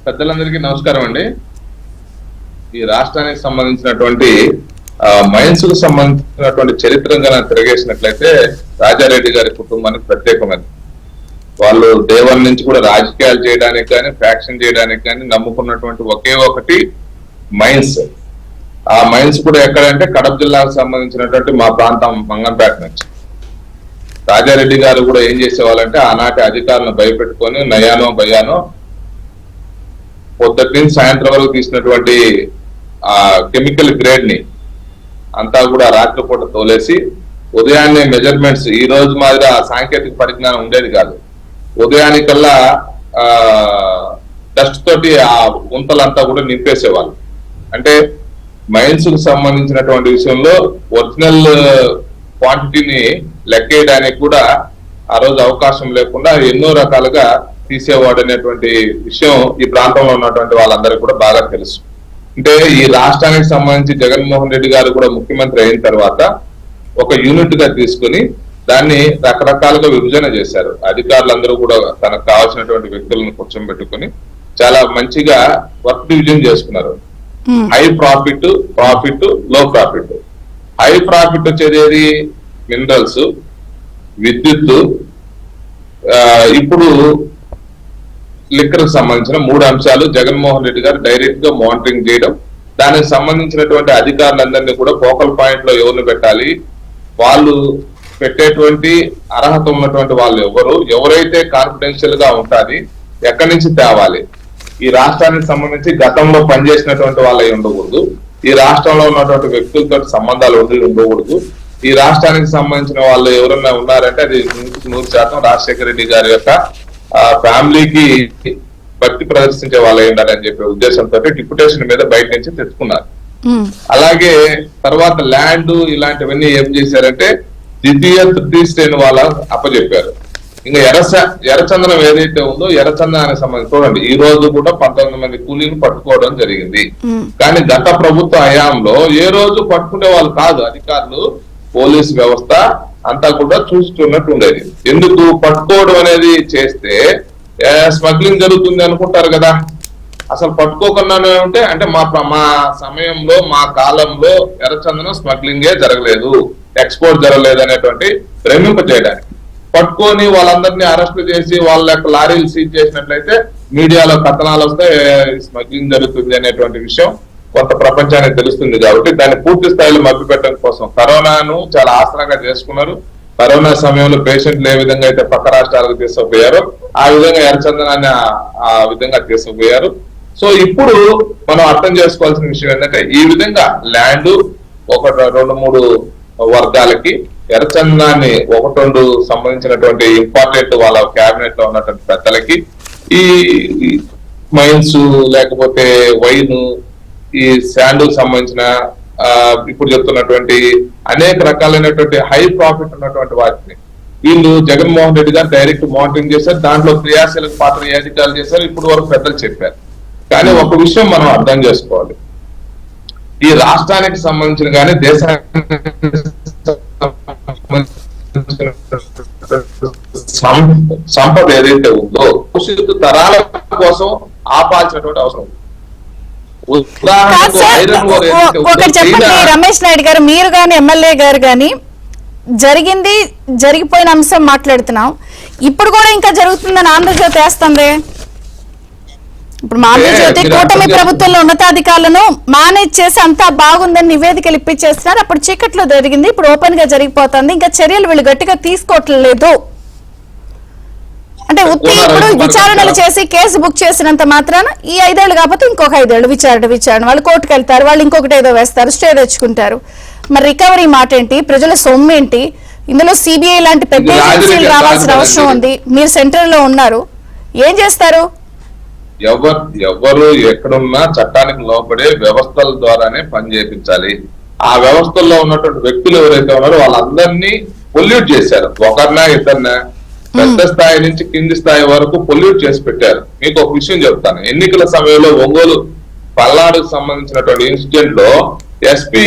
పెద్దలందరికీ నమస్కారం అండి. ఈ రాష్ట్రానికి సంబంధించినటువంటి మైన్స్ కు సంబంధించినటువంటి చరిత్ర తిరగేసినట్లయితే రాజారెడ్డి గారి కుటుంబానికి ప్రత్యేకమైనది. వాళ్ళు దేవన్ నుంచి కూడా రాజకీయాలు చేయడానికి కానీ ఫ్యాక్షన్ చేయడానికి కానీ నమ్ముకున్నటువంటి ఒకే ఒకటి మైన్స్. ఆ మైన్స్ కూడా ఎక్కడంటే కడప జిల్లాకు సంబంధించినటువంటి మా ప్రాంతం మంగంపేట నుంచి. రాజారెడ్డి గారు కూడా ఏం చేసేవాళ్ళంటే ఆనాటి అధికారులను భయపెట్టుకొని నయానో భయానో పొద్దుటి నుంచి సాయంత్రం వరకు తీసినటువంటి ఆ కెమికల్ గ్రేడ్ ని అంతా కూడా రాత్రిపూట తోలేసి ఉదయాన్నే మెజర్మెంట్స్, ఈ రోజు మాదిరి ఆ సాంకేతిక పరిజ్ఞానం ఉండేది కాదు. ఉదయానికల్లా డస్ట్ తోటి ఆ గుంతలంతా కూడా నింపేసేవాళ్ళు. అంటే మైన్స్ కు సంబంధించినటువంటి విషయంలో ఒరిజినల్ క్వాంటిటీని లెక్కేయడానికి కూడా ఆ రోజు అవకాశం లేకుండా ఎన్నో రకాలుగా తీసేవాడు అనేటువంటి విషయం ఈ ప్రాంతంలో ఉన్నటువంటి వాళ్ళందరికీ కూడా బాగా తెలుసు. అంటే ఈ రాష్ట్రానికి సంబంధించి జగన్మోహన్ రెడ్డి గారు కూడా ముఖ్యమంత్రి అయిన తర్వాత ఒక యూనిట్ గా తీసుకుని దాన్ని రకరకాలుగా విభజన చేశారు. అధికారులందరూ కూడా తనకు కావాల్సినటువంటి వ్యక్తులను కూర్చోబెట్టుకుని చాలా మంచిగా వర్క్ డివిజన్ చేసుకున్నారు. హై ప్రాఫిట్, లో ప్రాఫిట్. హై ప్రాఫిట్ వచ్చేది మినరల్స్, విద్యుత్, ఇప్పుడు లిక్కర్ సంబంధించిన 3 అంశాలు జగన్మోహన్ రెడ్డి గారు డైరెక్ట్ గా మానిటరింగ్ చేయడం. దానికి సంబంధించినటువంటి అధికారులందరినీ కూడా ఫోకల్ పాయింట్ లో ఎవరిని పెట్టాలి, వాళ్ళు పెట్టేటువంటి అర్హత ఉన్నటువంటి వాళ్ళు ఎవరైతే కాన్ఫిడెన్షియల్ గా ఉంటుంది, ఎక్కడి నుంచి తేవాలి. ఈ రాష్ట్రానికి సంబంధించి గతంలో పనిచేసినటువంటి వాళ్ళే ఉండకూడదు, ఈ రాష్ట్రంలో ఉన్నటువంటి వ్యక్తులతో సంబంధాలు ఉండకూడదు. ఈ రాష్ట్రానికి సంబంధించిన వాళ్ళు ఎవరన్నా ఉన్నారంటే అది 100% రాజశేఖర రెడ్డి గారి యొక్క ఫ్యామిలీకి భక్తి ప్రదర్శించే వాళ్ళు ఉండాలని చెప్పే ఉద్దేశంతో డిప్యుటేషన్ మీద బయట నుంచి తెచ్చుకున్నారు. అలాగే తర్వాత ల్యాండ్ ఇలాంటివన్నీ ఏం చేశారంటే ద్వితీయ తృతీయ శ్రేణి వాళ్ళ అప్పచెప్పారు. ఇంకా ఎర్రచందనం ఏదైతే ఉందో ఎర్రచందనానికి సంబంధించి చూడండి, ఈ రోజు కూడా 19 మంది కూలీలు పట్టుకోవడం జరిగింది. కానీ గత ప్రభుత్వ హయాంలో ఏ రోజు పట్టుకునే వాళ్ళు కాదు. అధికారులు, పోలీస్ వ్యవస్థ అంతా కూడా చూస్తున్నట్టు ఉండేది. ఎందుకు పట్టుకోవడం అనేది చేస్తే స్మగ్లింగ్ జరుగుతుంది అనుకుంటారు కదా. అసలు పట్టుకోకుండానే ఉంటే అంటే మా సమయంలో మా కాలంలో ఎర్రచందనం స్మగ్లింగే జరగలేదు, ఎక్స్పోర్ట్ జరగలేదు అనేటువంటి భ్రమింప చేయడానికి పట్టుకొని వాళ్ళందరినీ అరెస్ట్ చేసి వాళ్ళ యొక్క లారీలు సీజ్ చేసినట్లయితే మీడియాలో కథనాలు వస్తే స్మగ్లింగ్ జరుగుతుంది అనేటువంటి విషయం కొంత ప్రపంచానికి తెలుస్తుంది. కాబట్టి దాన్ని పూర్తి స్థాయిలో మభ్యపెట్టడం కోసం కరోనాను చాలా ఆసరాగా చేసుకున్నారు. కరోనా సమయంలో పేషెంట్లు ఏ విధంగా అయితే పక్క రాష్ట్రాలకు తీసుకుపోయారో ఆ విధంగా ఎర్రచందనాన్ని ఆ విధంగా తీసుకుపోయారు. సో ఇప్పుడు మనం అర్థం చేసుకోవాల్సిన విషయం ఏంటంటే ఈ విధంగా ల్యాండ్ 1-2-3 వర్గాలకి, ఎర్రచందనాన్ని 1-2 సంబంధించినటువంటి ఇంపార్టెంట్ వాళ్ళ క్యాబినెట్ లో ఉన్నటువంటి పెద్దలకి, ఈ మైన్స్ లేకపోతే వైన్, ఈ శాండ్ సంబంధించిన ఇప్పుడు చెప్తున్నటువంటి అనేక రకాలైనటువంటి హై ప్రాఫిట్ ఉన్నటువంటి వాటిని వీళ్ళు జగన్మోహన్ రెడ్డి గారు డైరెక్ట్ మానిటరింగ్ చేశారు. దాంట్లో క్రియాశీలక పాత్ర ఏ అధికారులు చేశారు ఇప్పుడు వరకు పెద్దలు చెప్పారు. కానీ ఒక విషయం మనం అర్థం చేసుకోవాలి, ఈ రాష్ట్రానికి సంబంధించిన కానీ దేశానికి సంపద ఏదైతే ఉందో భవిష్యత్తు తరాల కోసం ఆపాల్సినటువంటి అవసరం. ఒకటి చెప్పండి రమేష్ నాయుడు గారు, మీరు గాని ఎమ్మెల్యే గారు గాని జరిగిపోయిన అంశం మాట్లాడుతున్నాం, ఇప్పుడు కూడా ఇంకా జరుగుతుందని ఆంధ్రజ్యోతి వేస్తుంది. ఇప్పుడు మా ఆంధ్రజ్యోతి కూటమి ప్రభుత్వంలో ఉన్నతాధికారులను మేనేజ్ చేసి అంతా బాగుందని నివేదికలు ఇప్పించేస్తున్నారు. అప్పుడు చీకట్లో జరిగింది, ఇప్పుడు ఓపెన్ గా జరిగిపోతుంది. ఇంకా చర్యలు వీళ్ళు గట్టిగా తీసుకోవట్లేదు. అంటే ఇప్పుడు విచారణలు చేసి కేసు బుక్ చేసినంత మాత్రాన ఈ 5 ఏళ్ళు కాకపోతే ఇంకొక 5 ఏళ్ళు విచారణ వాళ్ళు కోర్టుకు వెళ్తారు, వాళ్ళు ఇంకొకటి ఏదో వేస్తారు, స్టే తెచ్చుకుంటారు. మరి రికవరీ మాట ఏంటి, ప్రజల సొమ్ము ఏంటి? ఇందులో సిబిఐ లాంటి పెద్ద ఏజెన్సీలు రావాల్సిన అవసరం ఉంది. మీరు సెంటర్ లో ఉన్నారు, ఏం చేస్తారు? ఎవరు ఎక్కడున్నా చట్టానికి లోపడే వ్యవస్థల ద్వారానే పని చేయించాలి. ఆ వ్యవస్థల్లో ఉన్నటువంటి వ్యక్తులు ఎవరైతే ఉన్నారో వాళ్ళందరినీ పొల్యూట్ చేశారు. ఒకరినా ఇద్దరినా పెద్ద స్థాయి నుంచి కింది స్థాయి వరకు పొల్యూట్ చేసి పెట్టారు. మీకు ఒక విషయం చెప్తాను. ఎన్నికల సమయంలో ఒంగోలు పల్నాడుకు సంబంధించినటువంటి ఇన్సిడెంట్ లో ఎస్పీ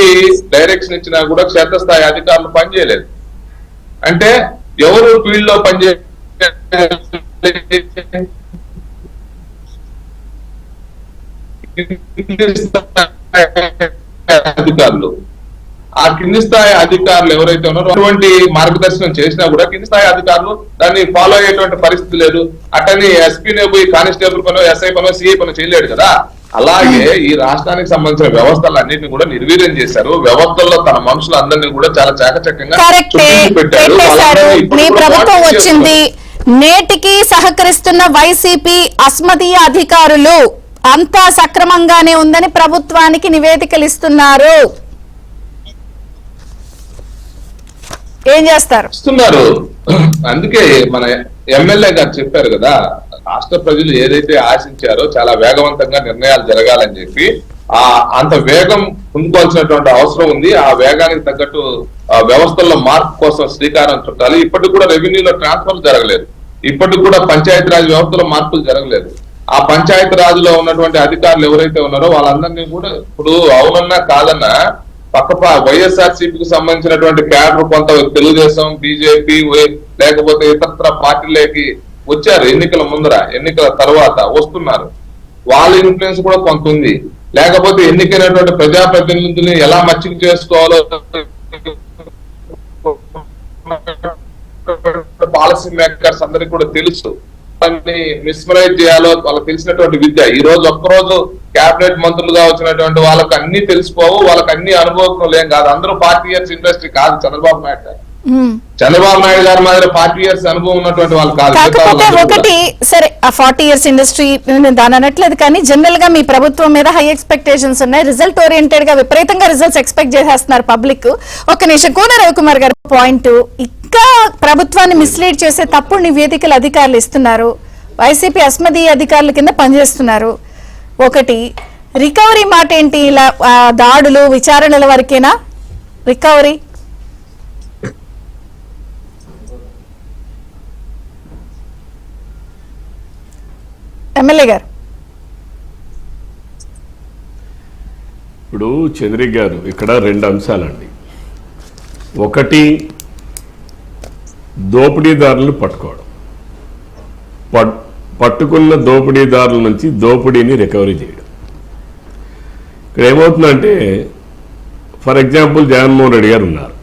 డైరెక్షన్ ఇచ్చినా కూడా క్షేత్రస్థాయి అధికారులు పనిచేయలేదు. అంటే ఎవరు ఫీల్డ్ లో పనిచే అధికారులు, ఆ కింది స్థాయి అధికారులు ఎవరైతే ఉన్నారో అటువంటి మార్గదర్శనం చేసినా కూడా కింది స్థాయి అధికారులు దాన్ని ఫాలో అయ్యేటువంటి పరిస్థితి లేదు. అటని ఎస్పీనే పోయి కానిస్టేబుల్ పనో ఎస్ఐ పనో సిఐ పనో చేయలేడు కదా. అలాగే ఈ రాష్ట్రానికి సంబంధించిన వ్యవస్థలన్నింటినీ కూడా నిర్వీర్యం చేశారు. వ్యవస్థల్లో తన మనుషులందరినీ కూడా చాలా చాకచక్యంగా పెట్టారు. మీ ప్రభుత్వం వచ్చింది, నేటికి సహకరిస్తున్న వైసీపీ అస్మదీయ అధికారులు అంతా సక్రమంగానే ఉందని ప్రభుత్వానికి నివేదికలు ఇస్తున్నారు. ఏం చేస్తారు? ఇస్తున్నారు. అందుకే మన ఎమ్మెల్యే గారు చెప్పారు కదా, రాష్ట్ర ప్రజలు ఏదైతే ఆశించారో చాలా వేగవంతంగా నిర్ణయాలు జరగాలని చెప్పి అంత వేగం పొందుకోవాల్సినటువంటి అవసరం ఉంది. ఆ వేగానికి తగ్గట్టు వ్యవస్థల్లో మార్పు కోసం శ్రీకారం చుట్టాలి. ఇప్పటికి కూడా రెవెన్యూలో ట్రాన్స్ఫర్ జరగలేదు. ఇప్పటికి కూడా పంచాయతీరాజ్ వ్యవస్థలో మార్పులు జరగలేదు. ఆ పంచాయతీ రాజులో ఉన్నటువంటి అధికారులు ఎవరైతే ఉన్నారో వాళ్ళందరినీ కూడా ఇప్పుడు అవునన్నా కాదన్నా పక్క వైఎస్ఆర్సీపీకి సంబంధించినటువంటి క్యాడర్ కొంత తెలుగుదేశం, బీజేపీ లేకపోతే ఇతర పార్టీలకి వచ్చారు. ఎన్నికల ముందర, ఎన్నికల తర్వాత వస్తున్నారు. వాళ్ళ ఇన్ఫ్లుయెన్స్ కూడా కొంత ఉంది. లేకపోతే ఎన్నికైనటువంటి ప్రజాప్రతినిధుల్ని ఎలా మచ్చిక చేసుకోవాలో పాలసీ మేకర్స్ అందరికి కూడా తెలుసు. మిస్మరైజ్ చేయాలో వాళ్ళకి తెలిసినటువంటి విద్య. ఈ రోజు ఒక్కరోజు కేబినెట్ మంత్రులుగా వచ్చినటువంటి వాళ్ళకి అన్ని తెలిసిపోవు, వాళ్ళకి అన్ని అనుభవం లేం కాదు. అందరూ 40 years ఇండస్ట్రీ కాదు చంద్రబాబు నాయుడు గారు. చంద్రబాబు నాయుడు గారి మాదిరి 40 years అనుభవం ఉన్నటువంటి వాళ్ళు కాదు. కాకపోతే ఒకటి సరే, ఆ 40 years ఇండస్ట్రీ దాని అనట్లేదు, కానీ జనరల్ గా మీ ప్రభుత్వం మీద హై ఎక్స్పెక్టేషన్స్ ఉన్నాయి. రిజల్ట్ ఓరియంటెడ్ గా విపరీతంగా రిజల్ట్స్ ఎక్స్పెక్ట్ చేసేస్తున్నారు పబ్లిక్. ఒక నిమిషం, కోన రవికుమార్ గారు పాయింట్, ఇంకా ప్రభుత్వాన్ని మిస్లీడ్ చేసే తప్పుడు నివేదికలు అధికారులు ఇస్తున్నారు. వైసీపీ అస్మదీయ అధికారుల కింద పనిచేస్తున్నారు. ఒకటి రికవరీ మాట ఏంటి? ఇలా దాడులు విచారణల వరకేనా రికవరీ? ఎమ్మెల్యే గారు. ఇప్పుడు చంద్రిక్ గారు, ఇక్కడ 2 అంశాలండి. ఒకటి దోపిడీదారులను పట్టుకోవడం, పట్టుకున్న దోపిడీదారుల నుంచి దోపిడీని రికవరీ చేయడం. ఇక్కడ ఏమవుతుందంటే, ఫర్ ఎగ్జాంపుల్ జగన్మోహన్ రెడ్డి గారు ఉన్నారు.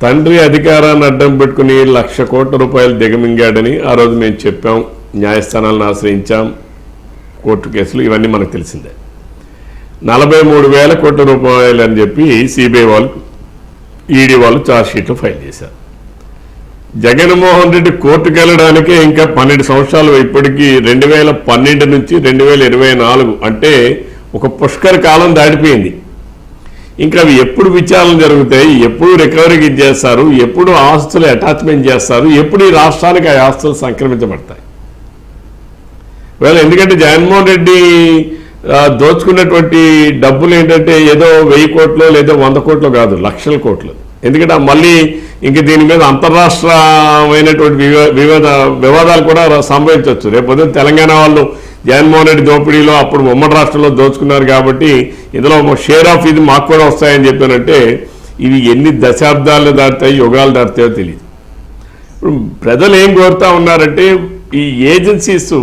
తండ్రి అధికారాన్ని అడ్డం పెట్టుకుని 1,00,000 కోట్ల రూపాయలు దిగమింగాడని ఆ రోజు మేము చెప్పాం, న్యాయస్థానాలను ఆశ్రయించాం, కోర్టు కేసులు ఇవన్నీ మనకు తెలిసిందే. 43,000 కోట్ల రూపాయలు అని చెప్పి సిబిఐ వాళ్ళు, ఈడీ వాళ్ళు ఛార్జ్ షీట్లు ఫైల్ చేశారు. జగన్మోహన్ రెడ్డి కోర్టుకు వెళ్ళడానికే ఇంకా 12 సంవత్సరాలు. ఇప్పటికీ 2012 నుంచి 2024 అంటే ఒక పుష్కర కాలం దాటిపోయింది. ఇంకా అవి ఎప్పుడు విచారణ జరుగుతాయి, ఎప్పుడు రికవరీకి ఇచ్చేస్తారు, ఎప్పుడు ఆస్తులు అటాచ్మెంట్ చేస్తారు, ఎప్పుడు ఈ రాష్ట్రానికి ఆ ఆస్తులు సంక్రమించబడతాయి. ఎందుకంటే జగన్మోహన్ రెడ్డి దోచుకున్నటువంటి డబ్బులు ఏంటంటే ఏదో 1000 కోట్లు లేదా 100 కోట్లు కాదు, లక్షల కోట్లు. ఎందుకంటే మళ్ళీ ఇంక దీని మీద అంతర్రాష్ట్రమైనటువంటి వివాదాలు కూడా సంభవించవచ్చు. రేపు తెలంగాణ వాళ్ళు జగన్మోహన్ రెడ్డి దోపిడీలో అప్పుడు ఉమ్మడి రాష్ట్రంలో దోచుకున్నారు కాబట్టి ఇందులో షేర్ ఆఫ్ ఇది మాకు కూడా వస్తాయని చెప్పానంటే ఇవి ఎన్ని దశాబ్దాలు దాటుతాయి, యుగాలు దాటుతాయో తెలియదు. ఇప్పుడు ప్రజలు ఏం కోరుతా ఉన్నారంటే, ఈ ఏజెన్సీస్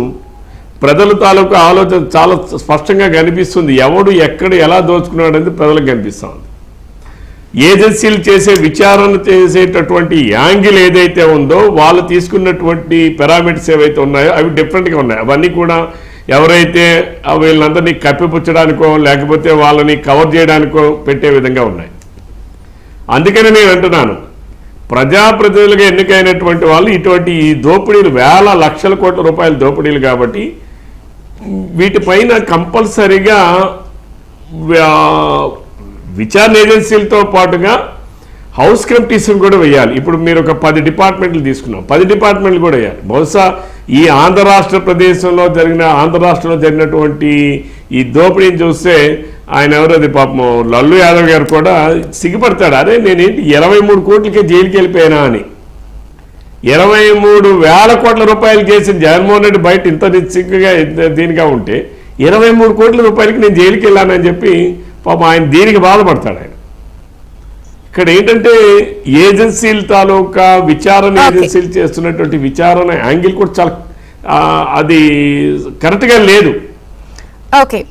ప్రజల తాలూకు ఆలోచన చాలా స్పష్టంగా కనిపిస్తుంది. ఎవడు ఎక్కడ ఎలా దోచుకున్నాడు అనేది ప్రజలకు కనిపిస్తూ ఉంది. ఏజెన్సీలు చేసే విచారణ చేసేటటువంటి యాంగిల్ ఏదైతే ఉందో, వాళ్ళు తీసుకున్నటువంటి పారామీటర్స్ ఏవైతే ఉన్నాయో అవి డిఫరెంట్గా ఉన్నాయి. అవన్నీ కూడా ఎవరైతే వీళ్ళందరినీ కప్పిపుచ్చడానికో లేకపోతే వాళ్ళని కవర్ చేయడానికో పెట్టే విధంగా ఉన్నాయి. అందుకని నేను అంటున్నాను, ప్రజాప్రతినిధులుగా ఎన్నికైనటువంటి వాళ్ళు ఇటువంటి ఈ దోపిడీలు, వేల లక్షల కోట్ల రూపాయల దోపిడీలు కాబట్టి వీటిపైన కంపల్సరిగా విచారణ ఏజెన్సీలతో పాటుగా హౌస్ కమిటీస్ కూడా వేయాలి. ఇప్పుడు మీరు ఒక 10 డిపార్ట్మెంట్లు తీసుకున్నాం, 10 డిపార్ట్మెంట్లు కూడా వేయాలి. బహుశా ఈ ఆంధ్ర రాష్ట్రంలో జరిగినటువంటి ఈ దోపిడీని చూస్తే ఆయన ఎవరది పాపం లల్లు యాదవ్ గారు కూడా సిగ్గుపడతాడు. అరే నేనేంటి 23 కోట్లకే జైలుకి వెళ్ళిపోయానా అని. 23,000 కోట్ల రూపాయలు చేసిన జగన్మోహన్ రెడ్డి బయట ఇంత నిశ్చిగా దీనిగా ఉంటే 23 కోట్ల రూపాయలకి నేను జైలుకి వెళ్ళానని చెప్పి పాపం ఆయన దీనికి బాధపడతాడు. ఆయన ఇక్కడ ఏంటంటే ఏజెన్సీల తాలూకా విచారణ ఏజెన్సీలు చేస్తున్నటువంటి విచారణ యాంగిల్ కూడా చాలా అది కరెక్ట్గా లేదు.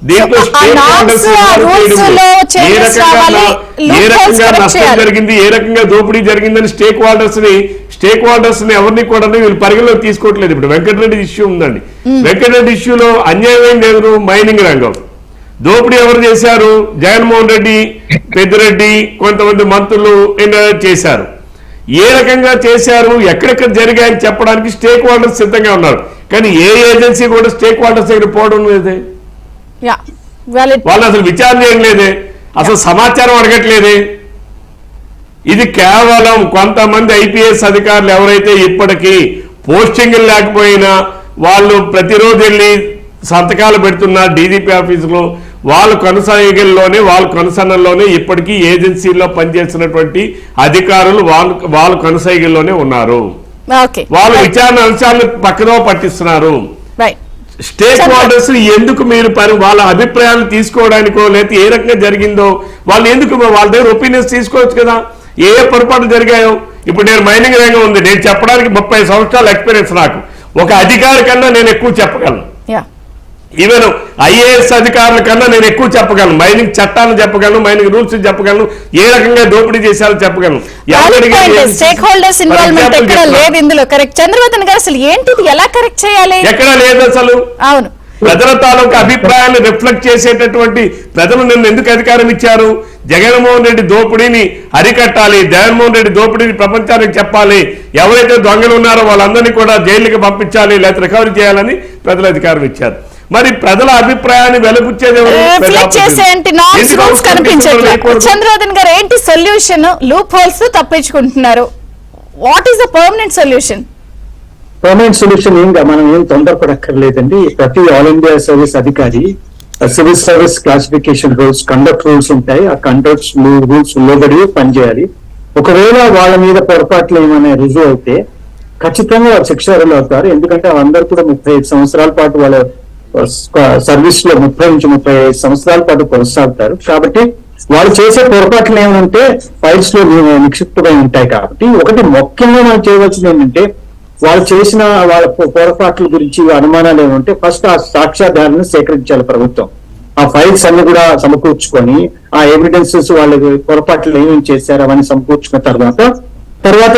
దీంట్లో ఏ రకంగా నష్టం జరిగింది, ఏ రకంగా దోపిడీ జరిగిందని స్టేక్ హోల్డర్స్ ని ఎవరిని కూడా వీళ్ళు పరిగణలోకి తీసుకోవట్లేదు. ఇప్పుడు వెంకటరెడ్డి ఇష్యూ ఉందండి, వెంకటరెడ్డి ఇష్యూలో అన్యాయం లేదు. మైనింగ్ రంగం దోపిడీ ఎవరు చేశారు? జగన్మోహన్ రెడ్డి, పెద్దిరెడ్డి, కొంతమంది మంత్రులు చేశారు. ఏ రకంగా చేశారు, ఎక్కడెక్కడ జరిగాయని చెప్పడానికి స్టేక్ హోల్డర్స్ సిద్ధంగా ఉన్నారు. కానీ ఏ ఏజెన్సీ కూడా స్టేక్ హోల్డర్స్ దగ్గర పోవడం లేదే, వాళ్ళు అసలు విచారణ చేయడం లేదే, అసలు సమాచారం అడగట్లేదే. ఇది కేవలం కొంతమంది ఐపీఎస్ అధికారులు ఎవరైతే ఇప్పటికీ పోస్టింగ్లు లేకపోయినా వాళ్ళు ప్రతిరోజు వెళ్ళి సంతకాలు పెడుతున్న డీజీపీ ఆఫీసులో వాళ్ళ కొనసాగల్లోనే ఇప్పటికీ ఏజెన్సీల్లో పనిచేస్తున్నటువంటి అధికారులు వాళ్ళ కొనసాగల్లోనే ఉన్నారు. వాళ్ళు విచారణ అంశాలను పక్కదో పట్టిస్తున్నారు. స్టేక్ హోల్డర్స్ ఎందుకు మీరు వాళ్ళ అభిప్రాయాలు తీసుకోవడానికో లేకపోతే ఏ రకంగా జరిగిందో వాళ్ళు ఎందుకు వాళ్ళ దగ్గర ఒపీనియన్స్ తీసుకోవచ్చు కదా. ఏ పొరపాటు జరిగాయో ఇప్పుడు నేను మైనింగ్ రంగం ఉంది, నేను చెప్పడానికి 30 సంవత్సరాల ఎక్స్పీరియన్స్ నాకు. ఒక అధికారి కన్నా నేను ఎక్కువ చెప్పగలను, ఈవెన్ ఐఏఎస్ అధికారుల కన్నా నేను ఎక్కువ చెప్పగలను. మైనింగ్ చట్టాలను చెప్పగలను, మైనింగ్ రూల్స్ చెప్పగలను, ఏ రకంగా దోపిడీ చేశారో చెప్పగలను. స్టేక్ హోల్డర్స్ ఇన్వాల్వ్మెంట్ ఎక్కడ లేదు ఇందులో. కరెక్ట్ చంద్రబాబు గారు, అసలు ఏంటిది, ఎలా కరెక్ట్ చేయాలి? ఎక్కడ లేదు అసలు. అవును, ప్రజల తాలూకు అభిప్రాయాన్ని రిఫ్లెక్ట్ చేసేటటువంటి ప్రజలు నిన్ను ఎందుకు అధికారం ఇచ్చారు? జగన్మోహన్ రెడ్డి దోపిడీని అరికట్టాలి, జగన్మోహన్ రెడ్డి దోపిడీని ప్రపంచానికి చెప్పాలి, ఎవరైతే దొంగలు ఉన్నారో వాళ్ళందరినీ కూడా జైలుకి పంపించాలి లేకపోతే రికవరీ చేయాలని ప్రజలు అధికారం ఇచ్చారు. మరి ప్రజల అభిప్రాయాన్ని వెలుపుచ్చేది చంద్రబాబు గారు ఏంటి సొల్యూషన్? లూప్ హోల్స్ తప్పించుకుంటున్నారు. What is the permanent solution? Permanent solution మనం ఏం తొందరపడక్కర్లేదండి. ప్రతి ఆల్ ఇండియా సర్వీస్ అధికారి civil service classification rules, conduct rules ఉంటాయి. ఆ కండక్ట్ రూల్స్ లోబడి పనిచేయాలి. ఒకవేళ వాళ్ళ మీద పొరపాట్లు ఏమైనా రుజువు అయితే ఖచ్చితంగా శిక్షార్హులు అవుతారు. ఎందుకంటే వాళ్ళందరూ కూడా 35 సంవత్సరాల పాటు వాళ్ళ సర్వీస్ లో 30 నుంచి 35 సంవత్సరాల పాటు కొనసాగుతారు. కాబట్టి వాళ్ళు చేసే పొరపాట్లు ఏమంటే ఫైల్స్ లో నిక్షిప్తమై ఉంటాయి. కాబట్టి ఒకటి ముఖ్యంగా మనం చేయవలసింది ఏంటంటే వాళ్ళు చేసిన వాళ్ళ పొరపాట్ల గురించి అనుమానాలు ఏమంటే ఫస్ట్ ఆ సాక్ష్యాధారాలను సేకరించాలి ప్రభుత్వం. ఆ ఫైల్స్ అన్ని కూడా సమకూర్చుకొని ఆ ఎవిడెన్సెస్ వాళ్ళ పొరపాట్లు ఏమేమి చేశారు అవన్నీ సమకూర్చుకున్న తర్వాత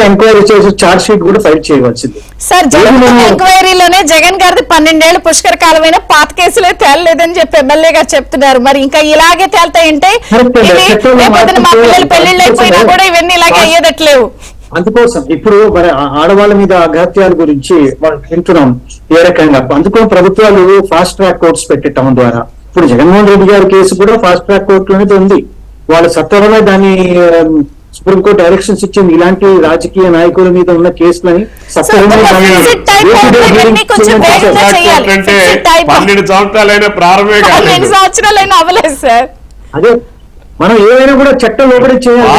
ఎంక్వైరీ చేసి ఛార్జ్ షీట్ కూడా ఫైల్ చేయవలసింది. సార్, ఎంక్వైరీలోనే జగన్ గారిది 12 ఏళ్ల పుష్కర కాలమైన పాత కేసులే తేలలేదని చెప్పి ఎమ్మెల్యే గారు చెప్తున్నారు. మరి ఇంకా ఇలాగే తేలుతాయంటే మా పిల్లలు పెళ్లిళ్ళు అయిపోయినా కూడా ఇవన్నీ ఇలాగే అయ్యేదట్లేవు. అందుకోసం ఇప్పుడు మరి ఆడవాళ్ళ మీద అఘాత్యాల గురించి మనం వింటున్నాం ఏ రకంగా. అందుకో ప్రభుత్వాలు ఫాస్ట్ ట్రాక్ కోర్ట్స్ పెట్టడం ద్వారా ఇప్పుడు జగన్మోహన్ రెడ్డి గారి కేసు కూడా ఫాస్ట్ ట్రాక్ కోర్టు అనేది ఉంది. వాళ్ళు సత్వరమే దాన్ని సుప్రీంకోర్టు డైరెక్షన్స్ ఇచ్చింది. ఇలాంటి రాజకీయ నాయకుల మీద ఉన్న కేసులని 12 సంవత్సరాలైనా అవ్వలేదు సార్. అదే మనం ఏమైనా కూడా చట్టం లోపలి చేయాలి.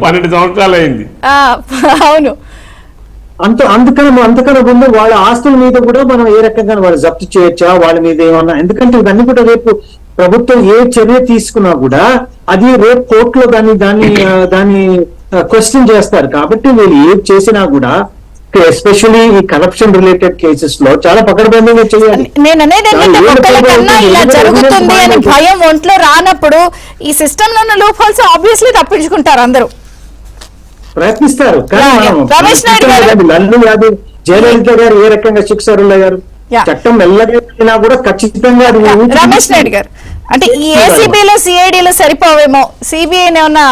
12 సంవత్సరాలు అయింది. అవును, అందుకని ముందు వాళ్ళ ఆస్తుల మీద కూడా మనం ఏ రకంగా వాళ్ళు జప్తు చేయొచ్చా, వాళ్ళ మీద ఏమన్నా. ఎందుకంటే ఇవన్నీ కూడా రేపు ప్రభుత్వం ఏ చర్య తీసుకున్నా కూడా అది రేపు కోర్టులో దాన్ని క్వశ్చన్ చేస్తారు. కాబట్టి వీళ్ళు ఏది చేసినా కూడా ఎస్పెషల్లీ ఈ కరప్షన్ రిలేటెడ్ కేసెస్ లో చాలా పకడ్బందీగా చేయాలి. నేను అనేది ఇలా జరుగుతుంది అని భయం ఒంట్లో రానప్పుడు ఈ సిస్టమ్ లో ఉన్న లూప్ హోల్స్ ఆబ్వియస్లీ తప్పించుకుంటారు, అందరూ ప్రయత్నిస్తారు. లల్లు యాదవ్, జయలలిత గారు ఏ రకంగా శిక్షార్హులయ్యారు, చట్టం వెళ్ళకపోయినా కూడా ఖచ్చితంగా. రమేష్ నాయుడు గారు, అంటే ఈ ఏసీబీలో సిఐడిలో సరిపోవేమో, సిబిఐ ఏమన్నా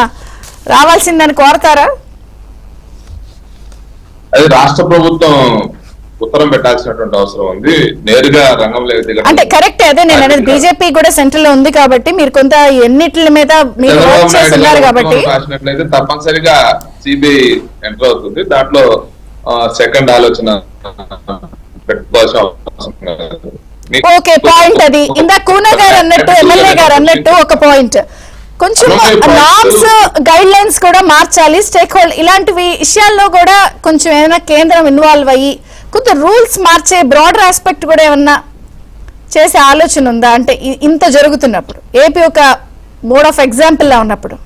రావాల్సిందని కోరతారా? అది రాష్ట్ర ప్రభుత్వం ఉత్తరం పెట్టాల్సినటువంటి అవసరం ఉంది. నేరుగా రంగంలో దిగడం అంటే కరెక్ట్, అదే నేను అనేది బీజేపీ కూడా సెంట్రల్ లో ఉంది కాబట్టి మీరు కొంత ఎన్నిటి మీద మీరు చంద్రబాబు వర్క్ చేస్తున్నారు నాయుడు కాబట్టి రాసినట్లయితే తప్పనిసరిగా సిబిఐ ఎంటర్ అవుతుంది. దాంట్లో సెకండ్ ఆలోచన పెట్టుకోవాల్సిన అవసరం లేదు. ఓకే, పాయింట్ అది. ఇందా కూన గారు అన్నట్టు, ఎమ్మెల్యే గారు అన్నట్టు ఒక పాయింట్, కొంచెం నామ్స్ గైడ్ లైన్స్ కూడా మార్చాలి. స్టేక్ హోల్డర్ ఇలాంటి విషయాల్లో కూడా కొంచెం ఏమైనా కేంద్రం ఇన్వాల్వ్ అయ్యి కొంత రూల్స్ మార్చే బ్రాడర్ ఆస్పెక్ట్ కూడా ఏమన్నా చేసే ఆలోచన ఉందా? అంటే ఇంత జరుగుతున్నప్పుడు ఏపీ ఒక మోడ్ ఆఫ్ ఎగ్జాంపుల్ లా ఉన్నప్పుడు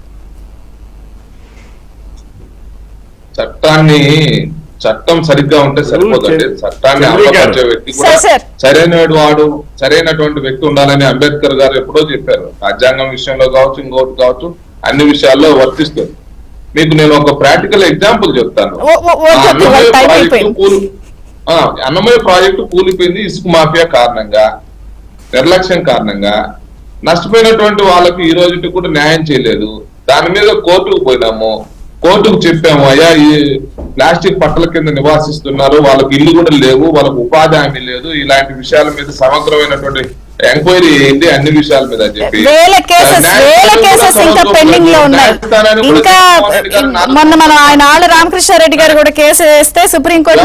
చట్టం సరిగ్గా ఉంటే సరిపోదండి. చట్టాన్ని అమలుపరిచే వ్యక్తి కూడా సరైనటువంటి వ్యక్తి ఉండాలని అంబేద్కర్ గారు ఎప్పుడో చెప్పారు. రాజ్యాంగం విషయంలో కావచ్చు, ఇంకోటి కావచ్చు, అన్ని విషయాల్లో వర్తిస్తుంది. మీకు నేను ఒక ప్రాక్టికల్ ఎగ్జాంపుల్ చెప్తాను. అన్నమయ్య ప్రాజెక్టు కూలిపోయింది ఇసుక మాఫియా కారణంగా, నిర్లక్ష్యం కారణంగా. నష్టపోయినటువంటి వాళ్ళకి ఈ రోజుకి కూడా న్యాయం చేయలేదు. దాని మీద కోర్టుకు పోయినాము. కోర్టుకు చెప్పాము, అయ్యా ఈ ప్లాస్టిక్ పట్టల కింద నివాసిస్తున్నారు, వాళ్ళకి ఇల్లు కూడా లేవు, వాళ్ళకు ఉపాధి హామీ లేదు, ఇలాంటి విషయాల మీద సమగ్రమైనటువంటి ఎంక్వైరీ చేయండి అన్ని విషయాల మీద అని చెప్పి. వేల కేసెస్ ఇంకా పెండింగ్ లో ఉన్నాయి. ఇంకా మొన్న మనం ఆయన ఆళ్ళ రామకృష్ణారెడ్డి గారు కూడా కేసు వేస్తే సుప్రీంకోర్టు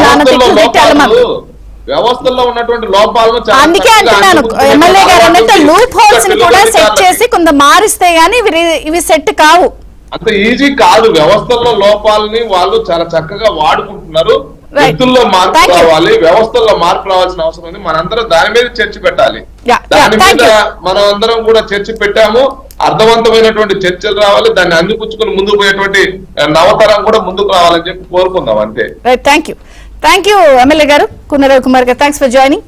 వ్యవస్థల్లో ఉన్నటువంటి లోపాలను అందుకే అంటున్నాను, ఎమ్మెల్యే గారు అన్నట్టు లూప్ హోల్స్ ని కూడా సెట్ చేసి కొంత మారిస్తే గానీ ఇవి సెట్ కావు. అంత ఈజీ కాదు. వ్యవస్థల్లో లోపాలని వాళ్ళు చాలా చక్కగా వాడుకుంటున్నారు. వ్యక్తుల్లో మార్పు రావాలి, వ్యవస్థల్లో మార్పు రావాల్సిన అవసరం ఉంది. మనందరం దాని మీద చర్చ పెట్టాలి. దాని మీద మనం అందరం కూడా చర్చ పెట్టాము. అర్థవంతమైనటువంటి చర్చలు రావాలి. దాన్ని అందిపుచ్చుకుని ముందుకు పోయేటువంటి నవతరం కూడా ముందుకు రావాలని చెప్పి కోరుకుందాం. అంతే. థ్యాంక్ యూ ఎమ్మెల్యే గారు కూన రవికుమార్ గారు, థ్యాంక్స్ ఫర్ జాయినింగ్.